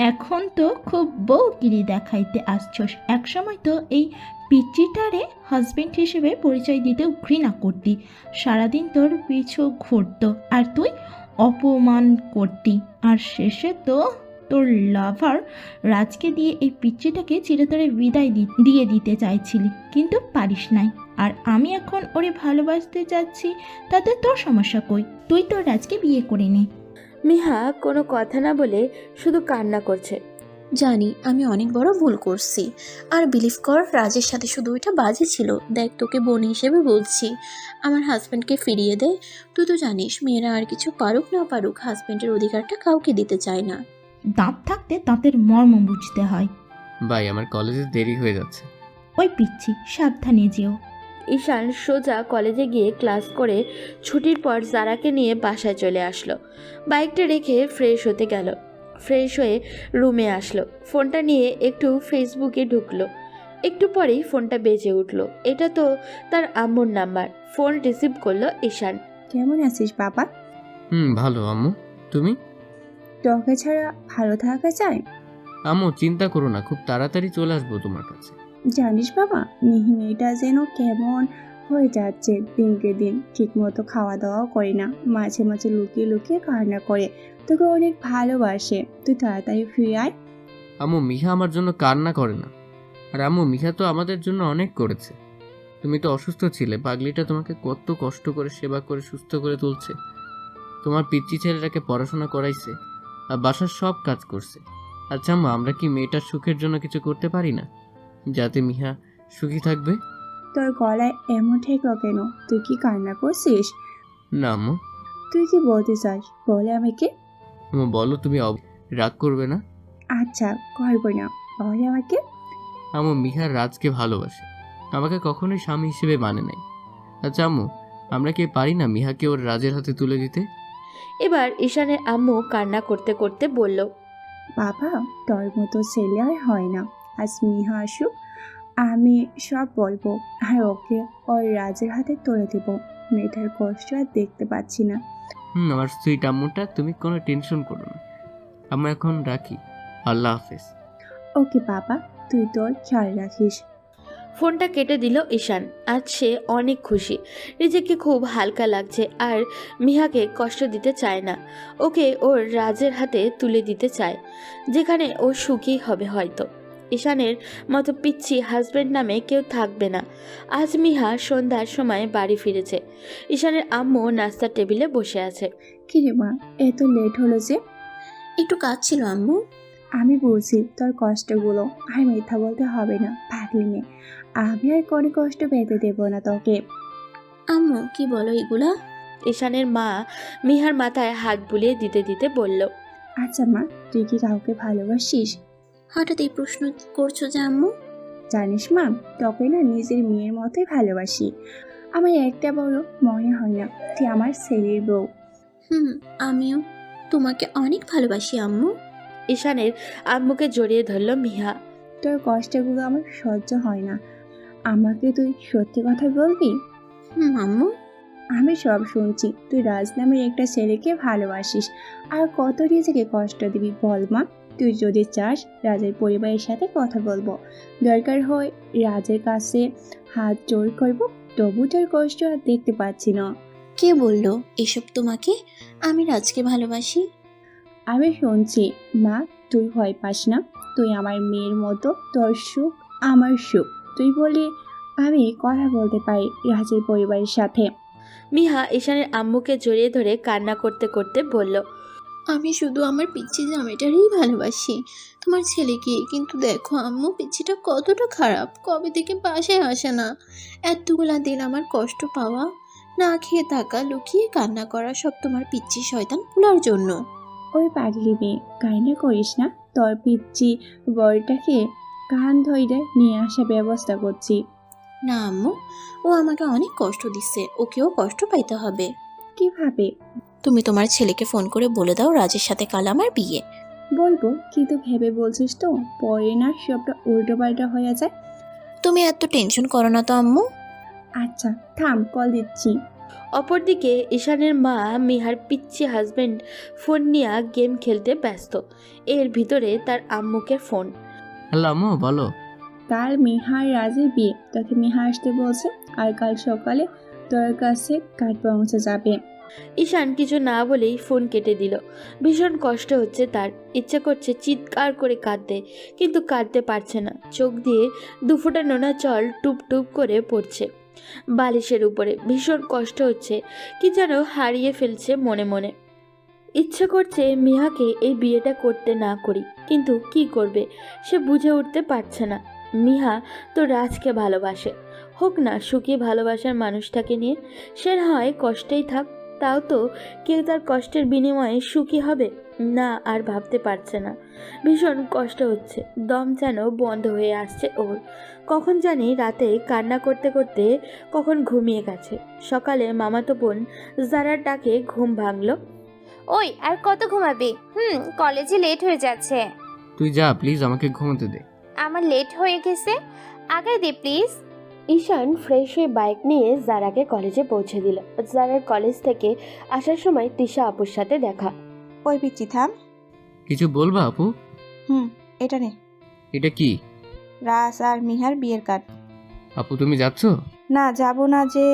[SPEAKER 1] এখন তো খুব বউগিরি দেখাইতে আসছস। একসময় তো এই পিচ্চিটারে হাজবেন্ড হিসেবে পরিচয় দিতেও ঘৃণা করতি, সারাদিন তোর পিছু ঘুরতো আর তুই অপমান করতি, আর শেষে তো তোর লাভার রাজকে দিয়ে এই পিচ্চিটাকে চিরতরে বিদায় দিয়ে দিতে চাইছিলি, কিন্তু পারিস নাই। আর আমি এখন ওরে ভালোবাসতে যাচ্ছি, তাতে তোর সমস্যা কই? তুই তোর রাজকে বিয়ে করে নে।
[SPEAKER 3] মিহা কোনো কথা না বলে শুধু কান্না করছে।
[SPEAKER 8] জানি আমি অনেক বড় ভুল করছি, আর বিলিভ কর রাজের সাথে শুধু এটা বাজে ছিল। দেখ, তোকে বোন হিসেবে বলছি, আমার হাজব্যান্ডকে ফিরিয়ে দে। তুই তো জানিস মেয়েরা আর কিছু পারুক না পারুক, হাজব্যান্ডের অধিকারটা কাউকে দিতে চায় না।
[SPEAKER 1] দাঁত থাকতে দাঁতের মর্ম বুঝতে হয়।
[SPEAKER 2] ভাই, আমার কলেজে দেরি হয়ে যাচ্ছে।
[SPEAKER 1] ওই পিচ্ছি, সাবধানে যেও।
[SPEAKER 3] ঈশান সোজা কলেজে গিয়ে ক্লাস করে ছুটির পর জারাকে নিয়ে বাসায় চলে আসলো। বাইকটা রেখে ফ্রেশ হতে গেল। ফ্রেশ হয়ে রুমে আসলো, ফোনটা নিয়ে একটু ফেসবুকে ঢুকলো। একটু পরেই ফোনটা বেজে উঠলো। এটা তো তার আম্মুর নাম্বার। ফোন রিসিভ করলো ঈশান।
[SPEAKER 10] কেমন আছিস বাবা?
[SPEAKER 2] ভালো আম্মু। তুমি?
[SPEAKER 10] তোকে ছাড়া ভালো থাকা যায়?
[SPEAKER 2] আম্মু চিন্তা করো না, খুব তাড়াতাড়ি চলে আসবো তোমার কাছে।
[SPEAKER 10] জানিস বাবা, মিহি মেয়েটা যেন কেমন হয়ে যাচ্ছে দিনকে দিন। ঠিক মতো খাওয়া দাওয়াও করে না, মাঝে মাঝে লুকিয়ে লুকিয়ে কান্না করে। তোকে অনেক ভালোবাসে, তুই তাড়াতাড়ি ফিরে আয়।
[SPEAKER 2] আম্মু মিহা আমার জন্য কান্না করে না। আর আম্মু মিহা তো আমাদের জন্য অনেক করেছে। তুমি তো অসুস্থ ছিলে, পাগলিটা তোমাকে কত কষ্ট করে সেবা করে সুস্থ করে তুলছে। তোমার পিচ্চি ছেলেটাকে পড়াশোনা করাইছে আর বাসার সব কাজ করছে। আচ্ছা আম্মু, আমরা কি মেয়েটার সুখের জন্য কিছু করতে পারি না, যাতে মিহা সুখী থাকবে?
[SPEAKER 10] তোর গলায় এমন ঠেকলো কেন? তুই কি কান্না করছিস?
[SPEAKER 2] না আম্মু।
[SPEAKER 10] তুই কি বলতে চাস বলে আমাকে?
[SPEAKER 2] আম্মু বলো, তুমি রাগ করবে না?
[SPEAKER 10] আচ্ছা করবো না, বলে আমাকে।
[SPEAKER 2] আম্মু মিহা রাজকে ভালোবাসে, আমাকে কখনোই স্বামী হিসেবে মানে নাই। আচ্ছা আম্মু, আমরা কি পারি না মিহাকে ওর রাজের হাতে তুলে দিতে?
[SPEAKER 3] এবার ঈশানের আম্মু কান্না করতে করতে বলল,
[SPEAKER 10] বাবা তোর মতো ছেলে আর হয় না। আজ মিহা আসুক, আমি সব বলবো, আর ওকে ওর রাজের হাতে তুলে দেব। মেয়েটার কষ্ট আর দেখতে পাচ্ছি না।
[SPEAKER 2] আমার সুইট আম্মুটা, তুমি কোনো টেনশন করো না। আমরা এখন রাখি, আল্লাহ হাফেজ।
[SPEAKER 10] ওকে বাবা, তুই তোর খেয়াল রাখিস।
[SPEAKER 3] ফোনটা কেটে দিল ঈশান। আজ সে অনেক খুশি, নিজেকে খুব হালকা লাগছে আর মিহাকে কষ্ট দিতে চায় না। ওকে ওর রাজের হাতে তুলে দিতে চায়, যেখানে ও সুখী হবে হয়তো। ঈশানের মতো পিচ্ছি হাজব্যান্ড নামে কেউ থাকবে না। আজ মিহা সন্ধ্যার সময় বাড়ি ফিরেছে। ঈশানের আম্মু নাস্তার টেবিলে বসে আছে।
[SPEAKER 10] কিরে মা, এত লেট হলো যে?
[SPEAKER 8] একটু কাজ ছিল আম্মু।
[SPEAKER 10] আমি বুঝি তোর কষ্টগুলো, আর মিথ্যা বলতে হবে না পাগলি মেয়ে। আমি আর কোনো কষ্ট পেতে দেবো না তোকে।
[SPEAKER 8] আম্মু কি বলো এগুলা?
[SPEAKER 3] ঈশানের মা মিহার মাথায় হাত বুলিয়ে দিতে দিতে বলল,
[SPEAKER 10] আচ্ছা মা, তুই কি কাউকে ভালোবাসিস?
[SPEAKER 8] হঠাৎ এই প্রশ্ন করছো যে আম্মু?
[SPEAKER 10] জানিস মা, তোকে না নিজের মেয়ের মতোই ভালোবাসি। আমার একটা বড় মনে হয় না তুই আমার ছেলের বউ।
[SPEAKER 8] আমিও তোমাকে অনেক ভালোবাসি আম্মু।
[SPEAKER 3] ঈশানের আম্মুকে জড়িয়ে ধরল মিহা।
[SPEAKER 10] তোর কষ্টগুলো আমার সহ্য হয় না। আমাকে তুই সত্যি কথা বলবি?
[SPEAKER 8] আম্মু।
[SPEAKER 10] আমি সব শুনছি, তুই রাজ নামের একটা ছেলেকে ভালোবাসিস। আর কত নিজেকে কষ্ট দিবি বল মা? তুই যদি চাস, রাজের পরিবারের সাথে কথা বলবো, দরকার হয় রাজের কাছে হাত জোর করবো, তবু তোর কষ্ট আর দেখতে পাচ্ছি না।
[SPEAKER 8] কে বললো এসব তোমাকে? আমি রাজকে ভালোবাসি।
[SPEAKER 10] আমি শুনছি মা, তুই ভয় পাস না। তুই আমার মেয়ের মতো, তোর সুখ আমার সুখ। তুই বলে আমি কথা বলতে পারি রাজের পরিবারের সাথে।
[SPEAKER 3] মিহা ঈশানের আম্মুকে জড়িয়ে ধরে কান্না করতে করতে বলল,
[SPEAKER 8] আমি শুধু আমার পিচ্ছি জামাইটারই ভালোবাসি, তোমার ছেলেকে। কিন্তু দেখো আম্মু, পিচ্ছিটা কতটা খারাপ, কবে থেকে বাসায় আসে না। এতগুলা দিন আমার কষ্ট পাওয়া, না খেয়ে থাকা, লুকিয়ে কান্না করা, সব তোমার পিচ্ছি শয়তান পোলার জন্য।
[SPEAKER 10] ওই পাগলি মেয়ে, কান্না করিস না। তোর পিচ্ছি বরটাকে কান ধরে নিয়ে আসার ব্যবস্থা করছি।
[SPEAKER 8] না আম্মু, ও আমাকে অনেক কষ্ট দিচ্ছে, ওকেও কষ্ট পাইতে হবে।
[SPEAKER 10] কিভাবে?
[SPEAKER 8] তুমি তোমার ছেলেকে ফোন করে বলে দাও রাজের সাথে কাল আমার বিয়ে।
[SPEAKER 10] বলবো, কিন্তু ভেবে বলছিস তো, পরে না সবটা উল্টো পাল্টা হয়ে যায়।
[SPEAKER 8] তুমি এত টেনশন করো না তো আম্মু।
[SPEAKER 10] আচ্ছা থাম, কল দিচ্ছি।
[SPEAKER 3] অপরদিকে ঈশানের মা মিহার পিচ্ছি হাজবেন্ড ফোন নিয়ে গেম খেলতে ব্যস্ত। এর ভিতরে তার আম্মুকে ফোন।
[SPEAKER 2] হ্যালো আম্মু, বলো।
[SPEAKER 10] কাল মিহার রাজের বিয়ে, তোকে মিহা আসতে বলছে, আর কাল সকালে তোর কাছে কার্ড পৌঁছে যাবে।
[SPEAKER 3] ঈশান কিছু না বলেই ফোন কেটে দিল। ভীষণ কষ্ট হচ্ছে তার, ইচ্ছা করছে চিৎকার করে কাঁদতে, কিন্তু কাঁদতে পারছে না। চোখ দিয়ে দুফোঁটা নোনা জল টুপ টুপ করে পড়ছে বালিশের উপরে। ভীষণ কষ্ট হচ্ছে, কি যেন হারিয়ে ফেলছে মনে মনে। ইচ্ছে করছে মিহাকে এই বিয়েটা করতে না করি, কিন্তু কি করবে সে বুঝে উঠতে পারছে না। মিহা তো রাজকে ভালোবাসে, হোক না সুখী ভালোবাসার মানুষটাকে নিয়ে, সে না হয় কষ্টেই থাক। তাও তো কেউ তার কষ্টের বিনিময়ে সুখী হবে না, আর ভাবতে পারছে না। ভীষণ কষ্ট হচ্ছে, দম যেন বন্ধ হয়ে আসছে ওর। কখন জানি রাতে কান্না করতে করতে কখন ঘুমিয়ে গেছে। সকালে মামাতো বোন জারার ডাকে ঘুম ভাঙলো।
[SPEAKER 12] ওই আর কত ঘুমাবি? কলেজে লেট হয়ে যাচ্ছে।
[SPEAKER 2] তুই যা প্লিজ, আমাকে ঘুমোতে দে।
[SPEAKER 12] আমার লেট হয়ে গেছে, আগে দে প্লিজ।
[SPEAKER 3] ঈশান ফ্রেশ হয়ে বাইক নিয়ে জারাকে কলেজে পৌঁছে দিল। জারার কলেজ থেকে আসার সময় তিশা আপুর সাথে দেখা।
[SPEAKER 10] ওই পিচ্ছি থাম।
[SPEAKER 2] কিছু বলবা আপু?
[SPEAKER 10] এটা নে।
[SPEAKER 2] এটা কি?
[SPEAKER 10] রাজ আর মিহার বিয়ের কার্ড।
[SPEAKER 2] আপু তুমি যাচ্ছ?
[SPEAKER 10] না, যাব না যে।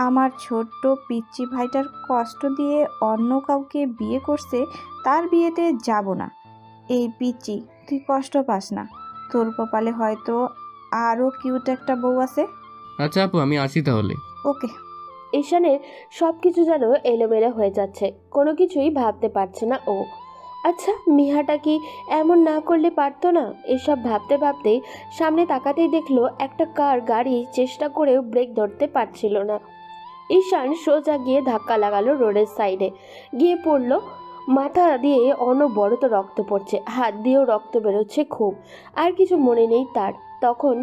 [SPEAKER 10] আমার ছোট্ট পিচ্চি ভাইটার কষ্ট দিয়ে অন্য কাউকে বিয়ে করছে, তার বিয়েতে যাব না। এই পিচ্চি, তুই কষ্ট পাস না, তোর কপালে হয়তো আরও কিউট একটা বউ আছে।
[SPEAKER 2] আচ্ছা আপু, আমি আসি তাহলে।
[SPEAKER 10] ওকে।
[SPEAKER 3] ঈশানের সব কিছু যেন এলোমেলো হয়ে যাচ্ছে, কোনো কিছুই ভাবতে পারছে না ও। আচ্ছা, মিহাটা কি এমন না করলে পারতো না? এসব ভাবতে ভাবতেই সামনে তাকাতেই দেখলো একটা কার গাড়ি চেষ্টা করেও ব্রেক ধরতে পারছিল না। ঈশান সোজা গিয়ে ধাক্কা লাগালো রোডের সাইডে, গিয়ে পড়লো। মাথা দিয়ে অনবরত রক্ত পড়ছে, হাত দিয়েও রক্ত বেরোচ্ছে খুব। আর কিছু মনে নেই তার। তখন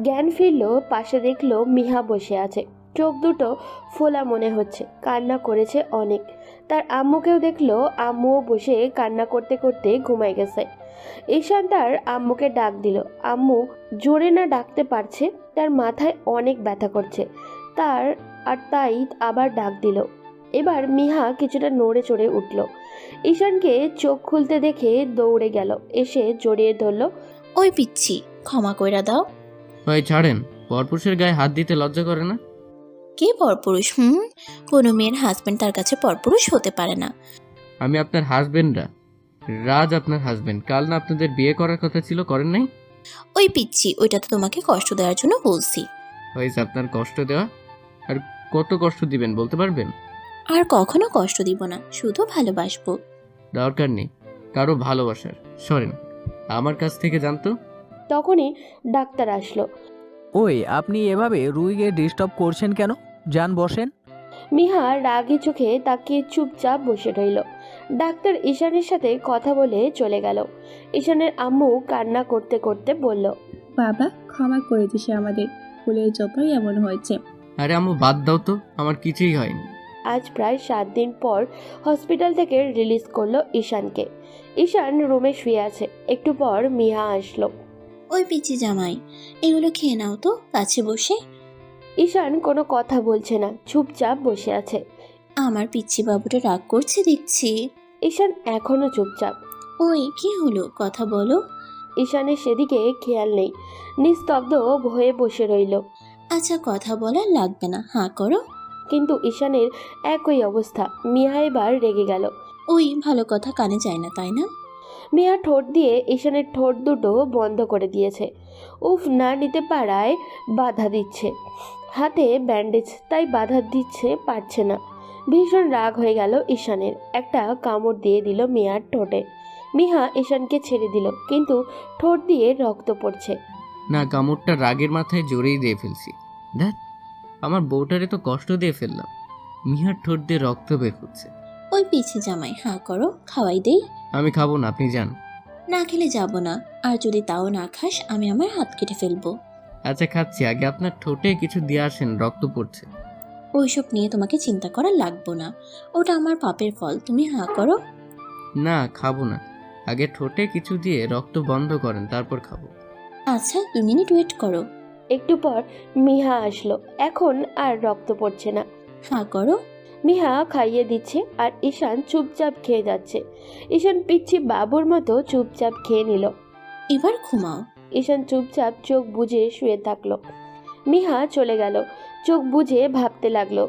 [SPEAKER 3] জ্ঞান ফিরল, পাশে দেখলো মিহা বসে আছে, চোখ দুটো ফোলা মনে হচ্ছে, কান্না করেছে অনেক। তার আম্মুকেও দেখলো, আম্মুও বসে কান্না করতে করতে ঘুমায় গেছে। ঈশান তার আম্মুকে ডাক দিল। আম্মু জোরে না ডাকতে পারছে, তার মাথায় অনেক ব্যথা করছে তাই আবার ডাক দিল। এবার মিহা কিছুটা নড়ে চড়ে উঠল। ঈশানকে চোখ খুলতে দেখে দৌড়ে গেল, এসে জড়িয়ে ধরল।
[SPEAKER 8] ওই পিচ্ছি, ক্ষমা কইরা দাও।
[SPEAKER 2] ভাই ছাড়েন, পরপুরুষের গায়ে হাত দিতে লজ্জা করে না?
[SPEAKER 8] কে পরপুরুষ? কোনো মেয়ের হাজবেন্ড তার কাছে পরপুরুষ হতে পারে না।
[SPEAKER 2] আমি আপনার হাজবেন্ডরা, রাজ আপনার হাজবেন্ড। কাল না আপনাদের বিয়ে করার কথা ছিল, করেন নাই?
[SPEAKER 8] ওই পিচ্ছি, ওইটা তো তোমাকে কষ্ট দেওয়ার জন্য বলছি।
[SPEAKER 2] হয়েছে আপনার কষ্ট দেওয়া। আর কত কষ্ট দিবেন বলতে পারবেন?
[SPEAKER 8] আর কখনো কষ্ট দিব না, শুধু ভালোবাসবো।
[SPEAKER 2] দরকার নেই কারো ভালোবাসার, সরেন আমার কাছ থেকে জানতো।
[SPEAKER 3] তখনই ডাক্তার আসলো।
[SPEAKER 15] ওই আপনি এভাবে রুগীকে ডিস্টার্ব করছেন কেন? যান বসেন।
[SPEAKER 3] মিহা রাগী চোখে তাকিয়ে চুপচাপ বসে রইল। ডাক্তার ঈশানের সাথে কথা বলে চলে গেল। ঈশানের আম্মু কান্না করতে করতে বলল,
[SPEAKER 16] বাবা ক্ষমা করে দিস আমাদের, ভুলের জন্যই এমন হয়েছে।
[SPEAKER 2] আরে আম্মু বাদ দাও তো, আমার কিছুই হয়নি।
[SPEAKER 3] আজ প্রায় 7 দিন পর হসপিটাল থেকে রিলিজ করলো ঈশানকে। ঈশান রুমে শুয়ে আছে। একটু পর মিহা আসলো।
[SPEAKER 8] ওই পিচ্ছি জামাই, এগুলো খেয়ে নাও তো, কাছে বসে।
[SPEAKER 3] ঈশান কোনো কথা বলছে না, চুপচাপ বসে আছে।
[SPEAKER 8] আমার পিচ্ছি বাবুটা রাগ করছে দেখছি।
[SPEAKER 3] ঈশান এখনো চুপচাপ।
[SPEAKER 8] ওই কি হলো, কথা বলো।
[SPEAKER 3] ঈশানের সেদিকে খেয়াল নেই, নিস্তব্ধ হয়ে বসে রইল।
[SPEAKER 8] আচ্ছা কথা বলার লাগবে না, হাঁ করো।
[SPEAKER 3] কিন্তু ঈশানের একই অবস্থা। মিয়া এবার রেগে গেল।
[SPEAKER 8] ওই ভালো কথা কানে যায় না, তাই না?
[SPEAKER 3] মিয়া ঠোঁট দিয়ে ঈশানের ঠোঁট দুটো বন্ধ করে দিয়েছে। উফ না নিতে পারায় বাধা দিচ্ছে। হাতে ব্যান্ডেজ, তাই বাধা দিচ্ছে পারছে না। ভীষণ রাগ হয়ে গেল ঈশানের। একটা কামড় দিয়ে দিল মিয়ার ঠোঁটে। মিহা ঈশানকে ছেড়ে দিল, কিন্তু ঠোঁট দিয়ে রক্ত পড়ছে।
[SPEAKER 2] না, কামড়টা রাগের মাথায় জোরেই দিয়ে ফেলছি। দেখ, আমার বউটারে তো কষ্ট দিয়ে ফেললাম, মিহার ঠোঁট দিয়ে রক্ত বের হচ্ছে।
[SPEAKER 8] ওই পিছে জামাই, হাঁ করো, খাওয়াই দেই।
[SPEAKER 2] আমি খাবো না, আপনি যান।
[SPEAKER 8] না খেলে যাব না, আর যদি তাও না খাস আমি আমার হাত কেটে ফেলবো।
[SPEAKER 2] আচ্ছা খাচ্ছি, আগে আপনার ঠোঁটে কিছু দিয়ে আসেন, রক্ত পড়ছে।
[SPEAKER 8] ওইসব নিয়ে তোমাকে চিন্তা করা লাগবো না, ওটা আমার পাপের ফল। তুমি হাঁ করো।
[SPEAKER 2] না খাবো না, আগে ঠোঁটে কিছু দিয়ে রক্ত বন্ধ করেন, তারপর খাবো।
[SPEAKER 8] আচ্ছা 2 মিনিট ওয়েট করো।
[SPEAKER 3] একটু পর মিহা আসলো। এখন আর রক্ত পড়ছে না।
[SPEAKER 8] হাঁ করো।
[SPEAKER 3] মিহা খাইয়ে দিচ্ছে আর ঈশান চুপচাপ খেয়ে যাচ্ছে। ঈশান পিচ্ছি বাবুর মতো চুপচাপ খেয়ে নিল।
[SPEAKER 8] এবার ঘুমাও।
[SPEAKER 3] ঈশান চুপচাপ চোখ বুজে শুয়ে থাকলো। মিহা চলে গেল। চোখ বুজে ভাবতে লাগলো,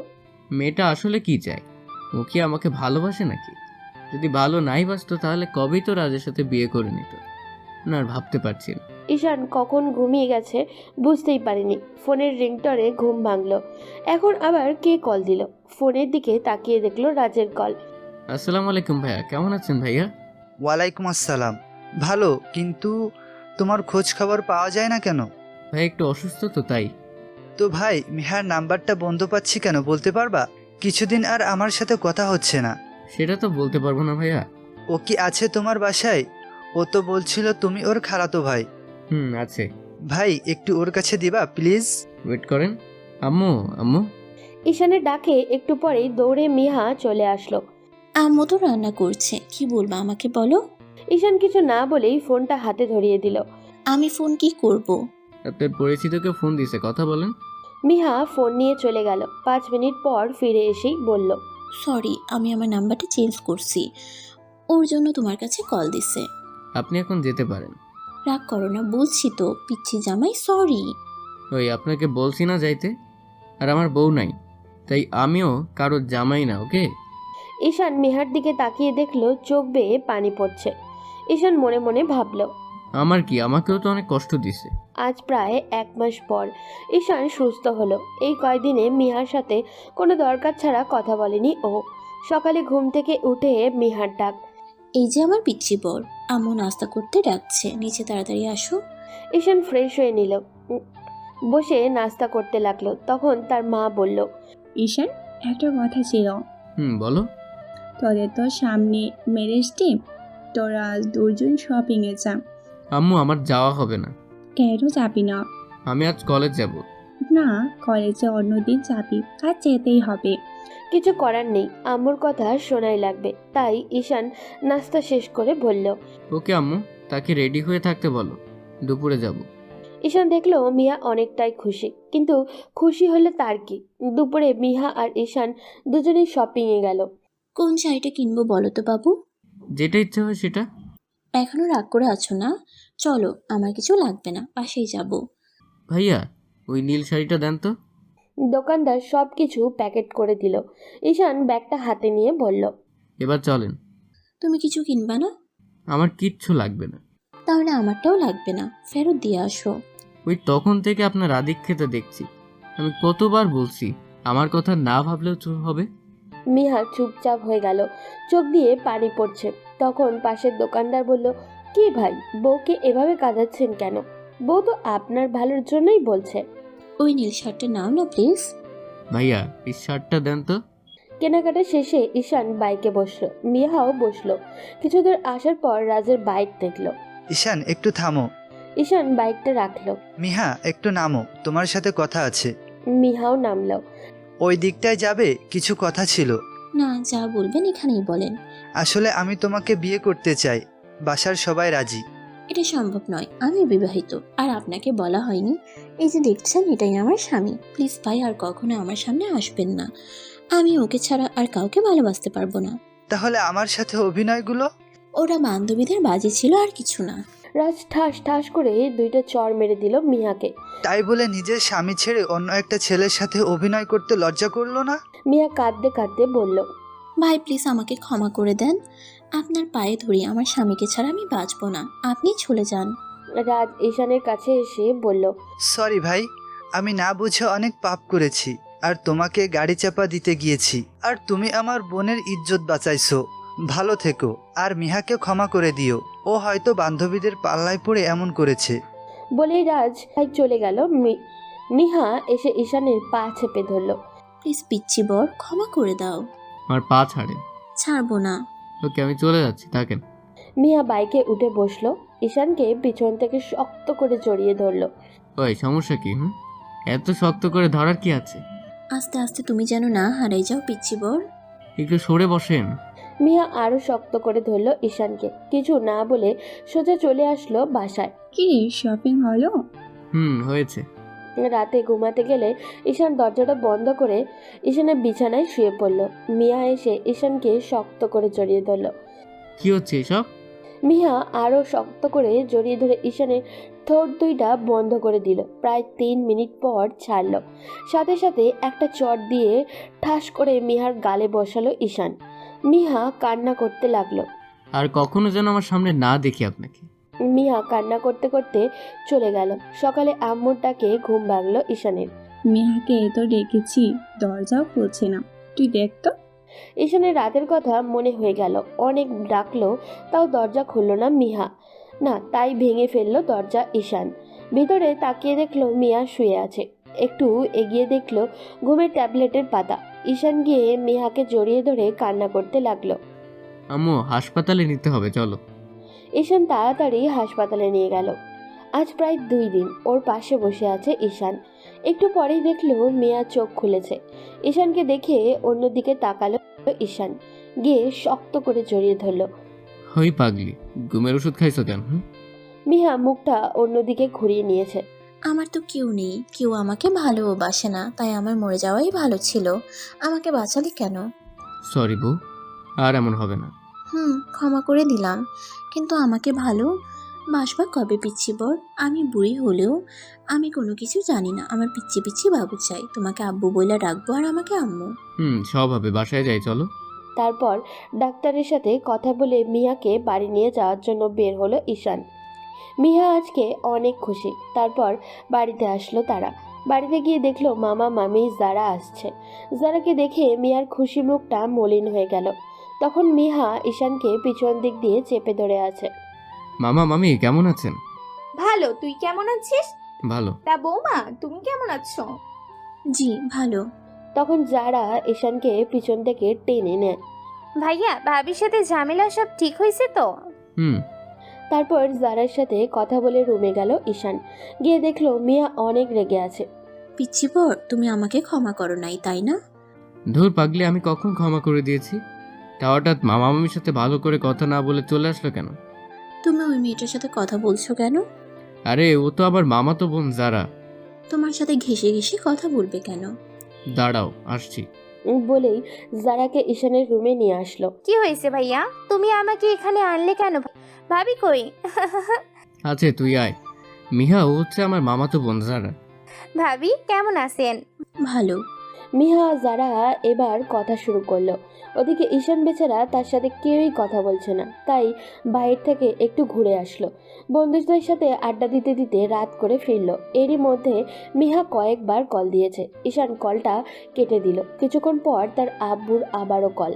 [SPEAKER 2] মেয়েটা আসলে কি চায়? ও কি আমাকে ভালোবাসে নাকি? যদি ভালো নাই বাসতো তাহলে কবেই তো রাজের সাথে বিয়ে করে নিত। না আর ভাবতে পারছি না।
[SPEAKER 3] ঈশান কখন ঘুমিয়ে গেছে বুঝতেই পারেনি। ফোনের রিংটনে ঘুম ভাঙলো। এখন আবার কে কল দিল? ফোনের দিকে তাকিয়ে দেখলো রাজের কল।
[SPEAKER 2] আসসালামু আলাইকুম ভাইয়া, কেমন আছেন ভাইয়া?
[SPEAKER 13] ওয়ালাইকুম আসসালাম। ভালো, কিন্তু তোমার খোঁজ খবর পাওয়া যায় না কেন?
[SPEAKER 2] ভাই একটু অসুস্থ তো তাই।
[SPEAKER 13] তো ভাই, মিহার নাম্বারটা বন্ধ পাচ্ছি কেন বলতে পারবা? কিছুদিন আর আমার সাথে কথা হচ্ছে না।
[SPEAKER 2] সেটা তো বলতে পারবো না ভাইয়া।
[SPEAKER 13] ও কি আছে তোমার বাসায়? ও তো বলছিল তুমি ওর খালাতো ভাই।
[SPEAKER 2] আছে।
[SPEAKER 13] ভাই একটু ওর কাছে দিবা প্লিজ?
[SPEAKER 2] ওয়েট করেন। আম্মু আম্মু।
[SPEAKER 3] ঈশানের ডাকে একটু পরেই দৌড়ে মিহা চলে আসলো।
[SPEAKER 8] আম্মু তো রান্না করছে, কি বলবো আমাকে বলো?
[SPEAKER 3] ঈশান কিছু না বলেই ফোনটা হাতে ধরিয়ে দিল।
[SPEAKER 8] আমি ফোন কি করব?
[SPEAKER 2] আপনার পরিচিতকে ফোন দিছে, কথা বলেন।
[SPEAKER 3] মিহা ফোন নিয়ে চলে গেল। 5 মিনিট পর ফিরে এসেই বলল,
[SPEAKER 8] সরি, আমি আমার নাম্বারটা চেঞ্জ করছি, ওর জন্য তোমার কাছে কল দিছে।
[SPEAKER 2] আপনি এখন যেতে পারেন।
[SPEAKER 8] রাগ করো না, বলছি তো পিচ্ছি জামাই, সরি।
[SPEAKER 2] ওই আপনাকে বলছি না যাইতে, আর আমার বউ নাই, তাই আমিও কারোর জামাই না, ওকে?
[SPEAKER 3] ঈশান মিহার দিকে তাকিয়ে দেখলো চোখ বেয়ে পানি পড়ছে। ঈশান মনে মনে ভাবলো,
[SPEAKER 2] আমার কি, আমাকেও তো অনেক কষ্ট দিছে।
[SPEAKER 3] আজ প্রায় 1 মাস পর ঈশান সুস্থ হলো। এই কয়দিনে মিহার সাথে কোনো দরকার ছাড়া কথা বলেনি ও। সকালে ঘুম থেকে উঠে মিহার ডাক,
[SPEAKER 8] এই যে আমার পিচ্ছি বর, আম্মু নাস্তা করতে ডাকছে, নিচে তাড়াতাড়ি আসো।
[SPEAKER 3] ঈশান ফ্রেশ হয়ে নিল, বসে নাস্তা করতে লাগলো। তখন তার মা বলল,
[SPEAKER 16] ঈশান, একটা কথা ছিল।
[SPEAKER 2] বলো।
[SPEAKER 16] তোদের তো সামনে ম্যারেজ ডে, তোরা 2 জন শপিংয়ে যা।
[SPEAKER 2] আম্মু আমার যাওয়া হবে না।
[SPEAKER 16] কেন যাবি না?
[SPEAKER 2] আমি আজ কলেজ যাব।
[SPEAKER 16] না, কলেজে অন্যদিন যাবি, আর যেতেই হবে।
[SPEAKER 3] কিছু করার নেই, আম্মুর কথা শোনাই লাগবে। তাই ঈশান নাস্তা শেষ করে বলল,
[SPEAKER 2] ওকে আম্মু, তাকে রেডি হয়ে থাকতে বলো, দুপুরে যাব।
[SPEAKER 3] ঈশান দেখলো মিয়া অনেকটাই খুশি, কিন্তু খুশি হলে তার কি? দুপুরে মিহা আর ঈশান দুজনেই শপিংয়ে গেল।
[SPEAKER 8] কোন শাড়িটা কিনবো বলো তো বাবু?
[SPEAKER 2] যেটা ইচ্ছা হয় সেটা।
[SPEAKER 8] এখনো রাগ করে আছো না? চলো, আমার কিছু লাগবে না, পাশেই যাব।
[SPEAKER 2] ভাইয়া ওই নীল শাড়িটা দেন তো।
[SPEAKER 3] দোকানদার সব কিছু প্যাকেট করে দিল। ঈশান ব্যাগটা হাতে নিয়ে বলল,
[SPEAKER 2] এবার চলেন।
[SPEAKER 8] তুমি কিছু কিনবা না?
[SPEAKER 2] আমার কিচ্ছু লাগবে না।
[SPEAKER 8] তাহলে আমারটাও লাগবে না, ফেরত দিয়ে আসো।
[SPEAKER 2] ওই তখন থেকে আপনার আধিক্যতা দেখছি, আমি কতবার বলছি আমার কথা না ভাবলেও হবে।
[SPEAKER 3] মিহা চুপচাপ হয়ে গেল, চোখ দিয়ে পানি পড়ছে। তখন পাশের দোকানদার বলল, কি ভাই, বউকে এভাবে কাঁদাচ্ছেন কেন? বউ তো আপনার ভালোর জন্যই বলছে।
[SPEAKER 8] ওই নীল শার্টটা নাও না প্লিজ।
[SPEAKER 2] ভাইয়া এই শার্টটা দেন তো।
[SPEAKER 3] কেনাকাটা শেষে ঈশান বাইকে বসলো, মিহাও বসলো। কিছু দূর আসার পর রাজের বাইক দেখলো।
[SPEAKER 13] ঈশান একটু থামো।
[SPEAKER 3] ঈশান বাইকটা রাখলো।
[SPEAKER 13] মিহা একটু নামো, তোমার সাথে কথা আছে।
[SPEAKER 3] মিহাও নামলো।
[SPEAKER 13] ওই দিকটায় যাবে, কিছু কথা ছিল।
[SPEAKER 8] না, যা বলবেন এখানেই বলেন।
[SPEAKER 13] আসলে আমি তোমাকে বিয়ে করতে চাই, বাসার সবাই রাজি।
[SPEAKER 8] এটা সম্ভব নয়, আমি বিবাহিত, আর আপনাকে বলা হয়নি। এই যে দেখছেন, এটাই আমার স্বামী। প্লিজ ভাই, আর কখনো আমার সামনে আসবেন না। আমি ওকে ছাড়া আর কাউকে ভালোবাসতে পারবো না।
[SPEAKER 13] তাহলে আমার সাথে অভিনয়গুলো?
[SPEAKER 8] ওরা বান্ধবীদের বাজি ছিল, আর কিছু না।
[SPEAKER 3] রাজ ঠাস ঠাস করে 2টা চড় মেরে দিল মিহাকে।
[SPEAKER 13] তাই বলে নিজের স্বামী ছেড়ে অন্য একটা ছেলের সাথে অভিনয় করতে লজ্জা করলো না?
[SPEAKER 3] মিয়া কাঁদতে কাঁদতে বলল,
[SPEAKER 8] ভাই প্লিজ আমাকে ক্ষমা করে দেন, আপনার পায়ে ধরি, আমার স্বামীকে ছাড়া আমি বাঁচবো না, আপনি চলে যান।
[SPEAKER 3] রাজ ঈশানের কাছে এসে বলল,
[SPEAKER 13] সরি ভাই, আমি না বুঝে অনেক পাপ করেছি, আর তোমাকে গাড়ি চাপা দিতে গিয়েছি, আর তুমি আমার বোনের ইজ্জত বাঁচাইছো। ভালো থেকো, আর মিহাকে ক্ষমা করে দিও, ও হয়তো বান্ধবীদের পাল্লায় পড়ে এমন করেছে।
[SPEAKER 3] বলেই রাজ বাইক চলে গেল। মিহা এসে ঈশানের পা চেপে ধরল।
[SPEAKER 8] প্লিজ পিচ্ছি বর, ক্ষমা করে দাও।
[SPEAKER 2] আমার পা ছাড়েন।
[SPEAKER 8] ছাড়বো না।
[SPEAKER 2] ওকে আমি চলে যাচ্ছি, থাকেন।
[SPEAKER 3] মিয়া বাইকে উঠে বসলো, ঈশানকে পিছন থেকে শক্ত করে জড়িয়ে ধরলো।
[SPEAKER 2] ওই সমস্যা কি? এত শক্ত করে ধরার কি আছে?
[SPEAKER 8] আস্তে আস্তে তুমি যেন না হারাই যাও পিচ্ছি বর।
[SPEAKER 2] একটু সরে বসেন।
[SPEAKER 3] মিয়া আরো শক্ত করে ধরলো ঈশানকে। কিছু না বলে সোজা চলে আসলো বাসায়।
[SPEAKER 16] কি শপিং হলো?
[SPEAKER 2] হয়েছে।
[SPEAKER 3] রাতে ঘুমাতে গেলে ঈশান দরজাটা বন্ধ করে ঈশানের বিছানায় শুয়ে পড়লো। মিয়া এসে ঈশানকে শক্ত করে জড়িয়ে ধরলো।
[SPEAKER 2] কি হচ্ছে এসব?
[SPEAKER 3] মিয়া আরো শক্ত করে জড়িয়ে ধরে ঈশানের ঠোঁট 2টা বন্ধ করে দিল। প্রায় 3 মিনিট পর ছাড়লো। সাথে সাথে একটা চট দিয়ে ঠাস করে মিহার গালে বসালো ঈশান। মিহা কান্না করতে লাগলো।
[SPEAKER 2] আর কখনো যেন আমার সামনে না দেখি আপনাকে।
[SPEAKER 3] মিহা কান্না করতে করতে চলে গেল। সকালে আম্মুর ডাকে ঘুম ভাঙলো ঈশানের।
[SPEAKER 16] মিহাকে তো ডেকেছি, দরজাও খুলছে না, তুই দেখ তো।
[SPEAKER 3] ঈশানের রাতের কথা মনে হয়ে গেল। অনেক ডাকলো, তাও দরজা খুললো না মিহা। না, তাই ভেঙে ফেললো দরজা ঈশান। ভিতরে তাকিয়ে দেখলো মিয়া শুয়ে আছে। একটু এগিয়ে দেখলো ঘুমের ট্যাবলেটের পাতা। ঈশান গিয়ে মিহাকে জড়িয়ে ধরে কান্না করতে লাগলো।
[SPEAKER 2] আম্মু হাসপাতালে নিতে হবে, চলো।
[SPEAKER 3] ঈশান তাড়াতাড়ি হাসপাতালে নিয়ে গেল। আজ প্রায় 2 দিন ওর পাশে বসে আছে ঈশান। একটু পরেই দেখলো মিয়া চোখ খুলেছে। ঈশানকে দেখে অন্যদিকে তাকালো ঈশান, গিয়ে শক্ত করে জড়িয়ে ধরলো।
[SPEAKER 2] হই পাগলি, ঘুমের ওষুধ খাইছো কেন?
[SPEAKER 3] মিহা মুখটা অন্যদিকে ঘুরিয়ে নিয়েছে।
[SPEAKER 8] আমার তো কেউ নেই, কেউ আমাকে ভালোবাসে না, তাই আমার মরে যাওয়াই ভালো ছিল। আমাকে বাঁচালি কেন?
[SPEAKER 2] সরি বউ, আর এমন হবে না।
[SPEAKER 8] ক্ষমা করে দিলাম, কিন্তু আমাকে ভালো বাসবা কবে পিচ্ছি বর? আমি বুড়ি হলেও আমি কোনো কিছু জানি না। আমার পিচ্ছি পিচ্ছি বাবু চাই। তোমাকে আব্বু বইলা ডাকবো আর আমাকে আম্মু।
[SPEAKER 2] সব হবে, বাসায় যাই চলো।
[SPEAKER 3] তারপর ডাক্তারের সাথে কথা বলে মিয়াকে বাড়ি নিয়ে যাওয়ার জন্য বের হলো ঈশান। মিহা আজকে অনেক খুশি। তারপর বাড়িতে আসলো তারা। বাড়িতে গিয়ে দেখলো মামা মামি যারা আসছে। যারাকে দেখে মিয়ার খুশি মুখটা মলিন হয়ে গেল। তখন মিহা ঈশানকে পিছন দিক দিয়ে চেপে ধরে আছে।
[SPEAKER 2] মামা মামি কেমন আছেন?
[SPEAKER 11] ভালো, তুই কেমন আছিস?
[SPEAKER 2] ভালো।
[SPEAKER 11] তা বৌমা, তুমি কেমন আছো?
[SPEAKER 8] জি ভালো।
[SPEAKER 3] তখন যারা ঈশানকে পিছন থেকে টেনে নেয়।
[SPEAKER 12] ভাইয়া, ভাবির সাথে ঝামেলা সব ঠিক হয়েছে তো?
[SPEAKER 3] তারপর যারার সাথে কথা বলে রুমে গেল ঈশান। গিয়ে দেখলো মিয়া অনেক রেগে আছে।
[SPEAKER 8] পিচ্ছি বর, তুমি আমাকে ক্ষমা করো নাই, তাই না?
[SPEAKER 2] ধুর পাগলি, আমি কখন ক্ষমা করে দিয়েছি? তা হঠাৎ মামা মামির সাথে ভালো করে কথা না বলে চলে আসলো কেন?
[SPEAKER 8] তুমি ওই মেয়েটার সাথে কথা বলছো কেন?
[SPEAKER 2] আরে ও তো আবার মামা তো বোন যারা।
[SPEAKER 8] তোমার সাথে ঘেঁষে ঘেঁষে কথা বলবে কেন?
[SPEAKER 2] দাঁড়াও, আসছি
[SPEAKER 3] বলেই যারাকে ঈশানের রুমে নিয়ে আসলো।
[SPEAKER 12] কি হয়েছে ভাইয়া? তুমি আমাকে এখানে আনলে কেন? ভাবি কই?
[SPEAKER 2] আছে, তুই আয়। মিহা ও হচ্ছে আমার মামা তো বোন যারা।
[SPEAKER 12] ভাবি কেমন আছেন?
[SPEAKER 8] ভালো।
[SPEAKER 3] মিহা যারা এবার কথা শুরু করলো। ওদিকে ঈশান বেচারা তার সাথে কেউই কথা বলছে না, তাই বাইরে থেকে একটু ঘুরে আসলো। বন্ধুদের সাথে আড্ডা দিতে দিতে রাত করে ফিরলো। এরই মধ্যে মিহা কয়েকবার কল দিয়েছে। ঈশান কলটা কেটে দিল। কিছুক্ষণ পর তার আব্বুর আবারও কল।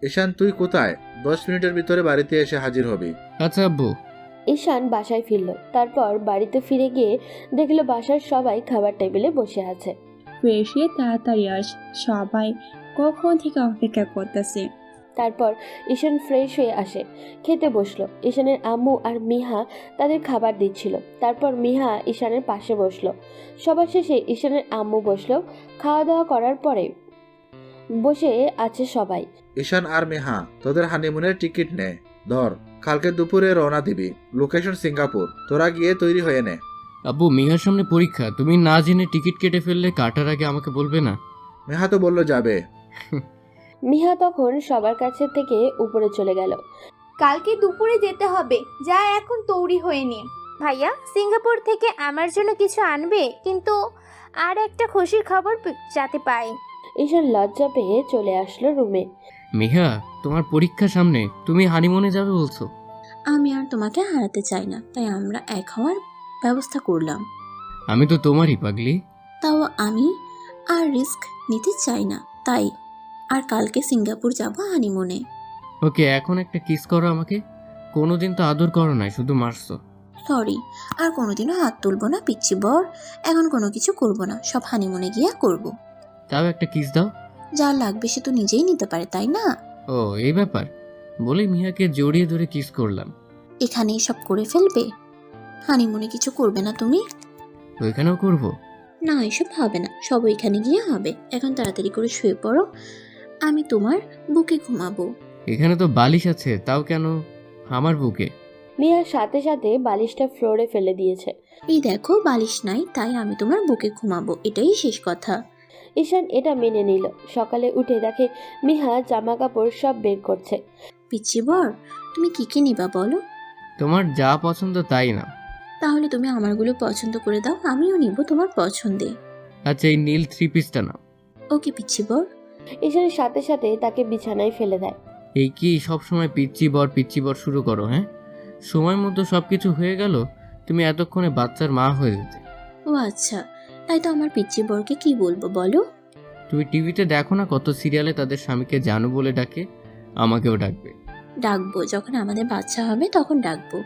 [SPEAKER 4] ঈশান, তুই কোথায়? 10 মিনিটের ভিতরে বাড়িতে এসে হাজির হবি।
[SPEAKER 2] আচ্ছা আব্বু।
[SPEAKER 3] ঈশান বাসায় ফিরল। তারপর বাড়িতে ফিরে গিয়ে দেখলো বাসার সবাই খাবার টেবিলে বসে আছে।
[SPEAKER 16] ফ্রেশ হয়ে তাড়াতাড়ি আস, সবাই কখন থেকে অপেক্ষা করতেছে।
[SPEAKER 3] তারপর ঈশান ফ্রেশ হয়ে আসে, খেতে বসলো। ঈশানের আম্মু আর মিহা তাদের খাবার দিচ্ছিল। তারপর মিহা ঈশানের পাশে বসলো। সবার শেষে ঈশানের আম্মু বসলো। খাওয়া দাওয়া করার পরে বসে আছে সবাই।
[SPEAKER 4] ঈশান আর মেহা, তোদের হানিমুনের টিকিট নে, ধর। কালকে দুপুরে রওনা দিবি। Location Singapore. তোরা গিয়ে তৈরি হয়ে নে।
[SPEAKER 2] আব্বু, মিহার সামনে পরীক্ষা, তুমি না জেনে টিকিট কেটে ফেললে কাটার আগে আমাকে বলবে না?
[SPEAKER 4] মেহা তো বললো যাবে।
[SPEAKER 3] মিহা তখন সবার কাছে থেকে উপরে চলে গেল।
[SPEAKER 11] কালকে দুপুরে যেতে হবে, যা এখন তৈরি হয়ে নে।
[SPEAKER 12] ভাইয়া সিঙ্গাপুর থেকে আমার জন্য কিছু আনবে, কিন্তু আর একটা খুশির খবর যাতে পাই।
[SPEAKER 3] ঈশান লজ্জা পেয়ে চলে আসলো রুমে।
[SPEAKER 2] মিহা, তোমার পরীক্ষা সামনে, তুমি হানিমুনে যাবে বলছো?
[SPEAKER 8] আমি আর তোমাকে হারাতে চাই না, তাই আমরা এক হওয়ার ব্যবস্থা করলাম।
[SPEAKER 2] আমি তো তোমারই পাগলি।
[SPEAKER 8] তাও আমি আর রিস্ক নিতে চাই না, তাই। আর কালকে সিঙ্গাপুর যাব হানিমুনে।
[SPEAKER 2] ওকে, এখন একটা কিস করো আমাকে। কোনোদিন তো আদর করো নাই, শুধু মারছো।
[SPEAKER 8] সরি, আর কোনোদিনও হাত তুলবো না পিচ্ছি বর। এখন কোনো কিছু করব না, সব হানিমুনে গিয়ে করব।
[SPEAKER 2] তাও একটা কিস দাও।
[SPEAKER 8] যা লাগবে সে তো নিজেই নিতে পারে, তাই না?
[SPEAKER 2] ও, এই ব্যাপার বলে মিহাকে জড়িয়ে ধরে কিস করলাম।
[SPEAKER 8] এখানেই সব করে ফেলবে? হানিমুনে কিছু করবে না তুমি?
[SPEAKER 2] ওইখানেও করবো
[SPEAKER 8] না, এসব হবে না, সব ওইখানে গিয়ে হবে। এখন তাড়াতাড়ি করে শুয়ে পড়ো, আমি তোমার বুকে ঘুমাবো।
[SPEAKER 2] এখানে তো বালিশ আছে, তাও কেন আমার বুকে?
[SPEAKER 3] মিয়ার সাথে সাথে বালিশটা ফ্লোরে ফেলে দিয়েছে।
[SPEAKER 8] এই দেখো, বালিশ নাই, তাই আমি তোমার বুকে ঘুমাবো, এটাই শেষ কথা।
[SPEAKER 3] ঈশান এটা মেনে নিল। সকালে উঠে দেখে মিহা জামা কাপড় সব বের করছে।
[SPEAKER 8] পিচ্ছি বর, তুমি কি কি নিবা বলো?
[SPEAKER 2] তোমার যা পছন্দ তাই না।
[SPEAKER 8] তাহলে তুমি আমারগুলো পছন্দ করে দাও, আমিও নিব তোমার পছন্দে।
[SPEAKER 2] আচ্ছা, এই নীল 3 পিসটা নাও।
[SPEAKER 8] ওকে পিচ্ছি বর।
[SPEAKER 3] ঈশানের সাথে সাথে তাকে বিছানায় ফেলে দেয়।
[SPEAKER 2] এই কি সব সময় পিচ্চি বর শুরু করো? হ্যাঁ, সময় মতো সবকিছু হয়ে গেল, তুমি এতক্ষণে বাচ্চার মা হয়ে যেতে।
[SPEAKER 8] ও আচ্ছা, তাই তো আমার পিচ্ছি বরকে কি বলবো বলো?
[SPEAKER 2] তুমি টিভিতে দেখো না কত সিরিয়ালে তাদের স্বামীকে জানু বলে ডাকে? আমাকেও ডাকবে।
[SPEAKER 8] ডাকবো, যখন আমাদের বাচ্চা হবে তখন ডাকবো।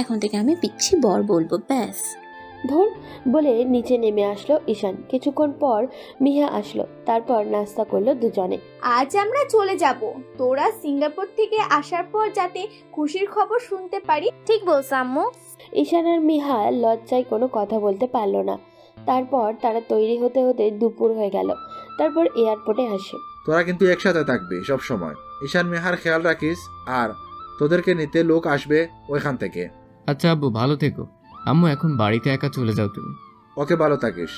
[SPEAKER 8] এখন থেকে আমি পিচ্ছি বর বলবো, ব্যাস।
[SPEAKER 3] ধর বলে নিচে নেমে আসলো ঈশান। কিছুক্ষণ পর মিহা আসলো, তারপর নাস্তা করলো দুজনে।
[SPEAKER 11] আজ আমরা চলে যাব, তোরা সিঙ্গাপুর থেকে আসার পর যাতে খুশির খবর শুনতে পারি।
[SPEAKER 12] ঠিক বলছ আম্মু।
[SPEAKER 3] ঈশান আর মিহা লজ্জায় কোনো কথা বলতে পারলো না। তারপর তারা তৈরি হতে হতে দুপুর হয়ে গেল। তারপর এয়ারপোর্টে আসে।
[SPEAKER 4] তোরা কিন্তু একসাথে থাকবি সব সময়। ঈশান মিহার খেয়াল রাখিস, আর তোদেরকে নিতে লোক আসবে ওইখান থেকে।
[SPEAKER 2] আচ্ছা আব্বু, ভালো থেকো। আম্মু এখন বাড়িতে একা চলে যাও তুমি।
[SPEAKER 4] ওকে, ভালো থাকিস।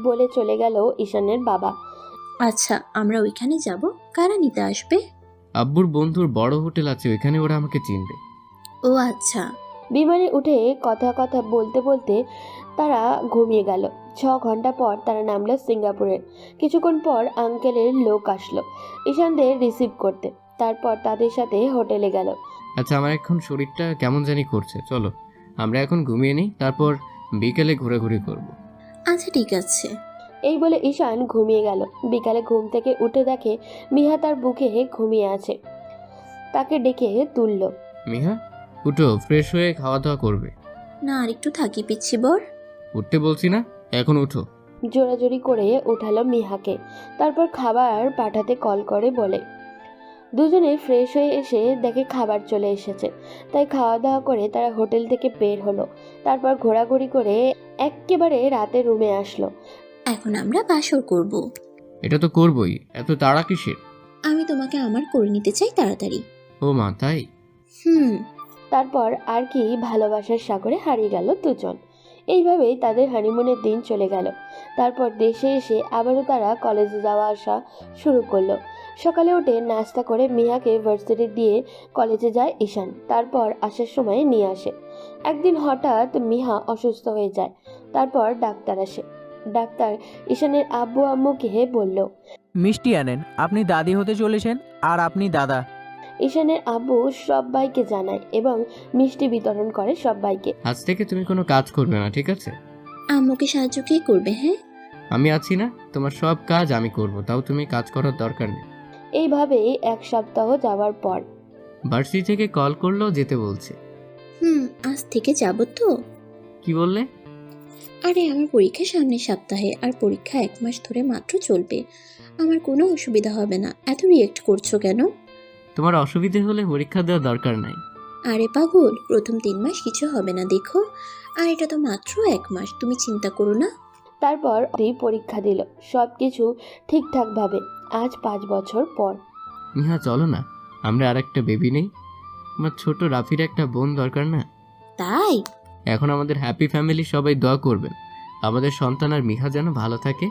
[SPEAKER 3] বলে চলে গেল ঈশানের বাবা।
[SPEAKER 8] আচ্ছা, আমরা ওইখানে যাব, কারা নিতে আসবে?
[SPEAKER 2] আব্বুর বন্ধুর বড় হোটেল আছে, ওইখানে ওরা আমাকে চিনবে।
[SPEAKER 8] ও আচ্ছা।
[SPEAKER 3] বিমানে উঠে কথা কথা বলতে বলতে তারা ঘুমিয়ে গেল। 6 ঘন্টা পর তারা নামলো সিঙ্গাপুরের। কিছুক্ষণ পর আঙ্কেলের লোক আসলো ঈশানদের রিসিভ করতে। তারপর তাদের সাথে হোটেলে গেল।
[SPEAKER 2] আচ্ছা, আমার এখন শরীরটা কেমন জানি করছে, চলো আমরা এখন ঘুমিয়ে নিই, তারপর বিকেলে ঘোরাঘুরি করব।
[SPEAKER 8] আচ্ছা ঠিক আছে।
[SPEAKER 3] এই বলে ঈশান ঘুমিয়ে গেল। বিকালে ঘুম থেকে উঠে দেখে মিহা তার বুকে ঘুমিয়ে আছে। তাকে ডেকে তুলল।
[SPEAKER 2] মিহা উঠো, ফ্রেশ হয়ে খাওয়া দাওয়া করবে।
[SPEAKER 8] না, আর একটু থাকি পিচ্ছি বর।
[SPEAKER 2] উঠতে বলছি না, এখন উঠো।
[SPEAKER 3] জোরাজোরি করে উঠালো মিহাকে। তারপর খাবার পাঠাতে কল করে বলে। দুজনে ফ্রেশ হয়ে এসে দেখে খাবার চলে এসেছে, তাই খাওয়া দাওয়া করে তারা হোটেল থেকে বের হলো। তারপর ঘোরাঘুরি করে একেবারে রাতে রুমে আসলো।
[SPEAKER 8] এখন আমরা বাসর করব।
[SPEAKER 2] এটা তো করবই, এত তাড়া কিসের?
[SPEAKER 8] আমি তোমাকে আমার করে নিতে চাই তাড়াতাড়ি।
[SPEAKER 2] ও মা, তাই?
[SPEAKER 3] তারপর আর কি ভালোবাসার সাগরে হারিয়ে গেল দুজন। এইভাবেই তাদের হানিমুনের দিন চলে গেল। তারপর দেশে এসে আবারও তারা কলেজে যাওয়া আসা শুরু করলো। সকালে উঠে নাস্তা করে মিহাকে ভার্সিটি দিয়ে কলেজে যায় ঈশান। তারপর আসার সময় নিয়ে আসে। একদিন হঠাৎ মিহা অসুস্থ হয়ে যায়। তারপর ডাক্তার আসে। ডাক্তার ঈশানের আব্বু আম্মুকে বলল,
[SPEAKER 15] মিষ্টি আনেন, আপনি দাদি হতে চলেছেন আর আপনি দাদা।
[SPEAKER 3] ঈশানের আব্বু সবাইকে জানায় এবং মিষ্টি বিতরণ করে সবাইকে।
[SPEAKER 2] আজ থেকে তুমি কোনো কাজ করবে না, ঠিক আছে?
[SPEAKER 8] আম্মুকে সাহায্য কে করবে? হ্যাঁ,
[SPEAKER 2] আমি আছি না, তোমার সব কাজ আমি করব, তাও তুমি কাজ করার দরকার নেই।
[SPEAKER 3] এইভাবেই 1 সপ্তাহ যাওয়ার পর
[SPEAKER 2] ভার্সিটি থেকে কল করলো, যেতে বলছে।
[SPEAKER 8] আজ থেকে যাব তো।
[SPEAKER 2] কি বললে?
[SPEAKER 8] আরে আমার পরীক্ষা সামনের সপ্তাহে, আর পরীক্ষা 1 মাস ধরে মাত্র চলবে। আমার কোনো অসুবিধা হবে না। এত রিয়েক্ট করছো কেন?
[SPEAKER 2] তোমার অসুবিধে হলে পরীক্ষা দেওয়ার দরকার নাই।
[SPEAKER 8] আরে পাগল, প্রথম 3 মাস কিছু হবে না, দেখো। আর এটা তো মাত্র 1 মাস, তুমি চিন্তা করো না।
[SPEAKER 3] তারপর পরীক্ষা দিল, সবকিছু ঠিকঠাক ভাবে। আজ 5 বছর পর।
[SPEAKER 2] মিহা চলো না, আমরা আর একটা বেবি নেই। আমার ছোট রাফির একটা বোন দরকার না?
[SPEAKER 8] তাই
[SPEAKER 2] এখন আমাদের হ্যাপি ফ্যামিলি, সবাই দোয়া করবেন আমাদের সন্তান আর মিহা যেন ভালো থাকে।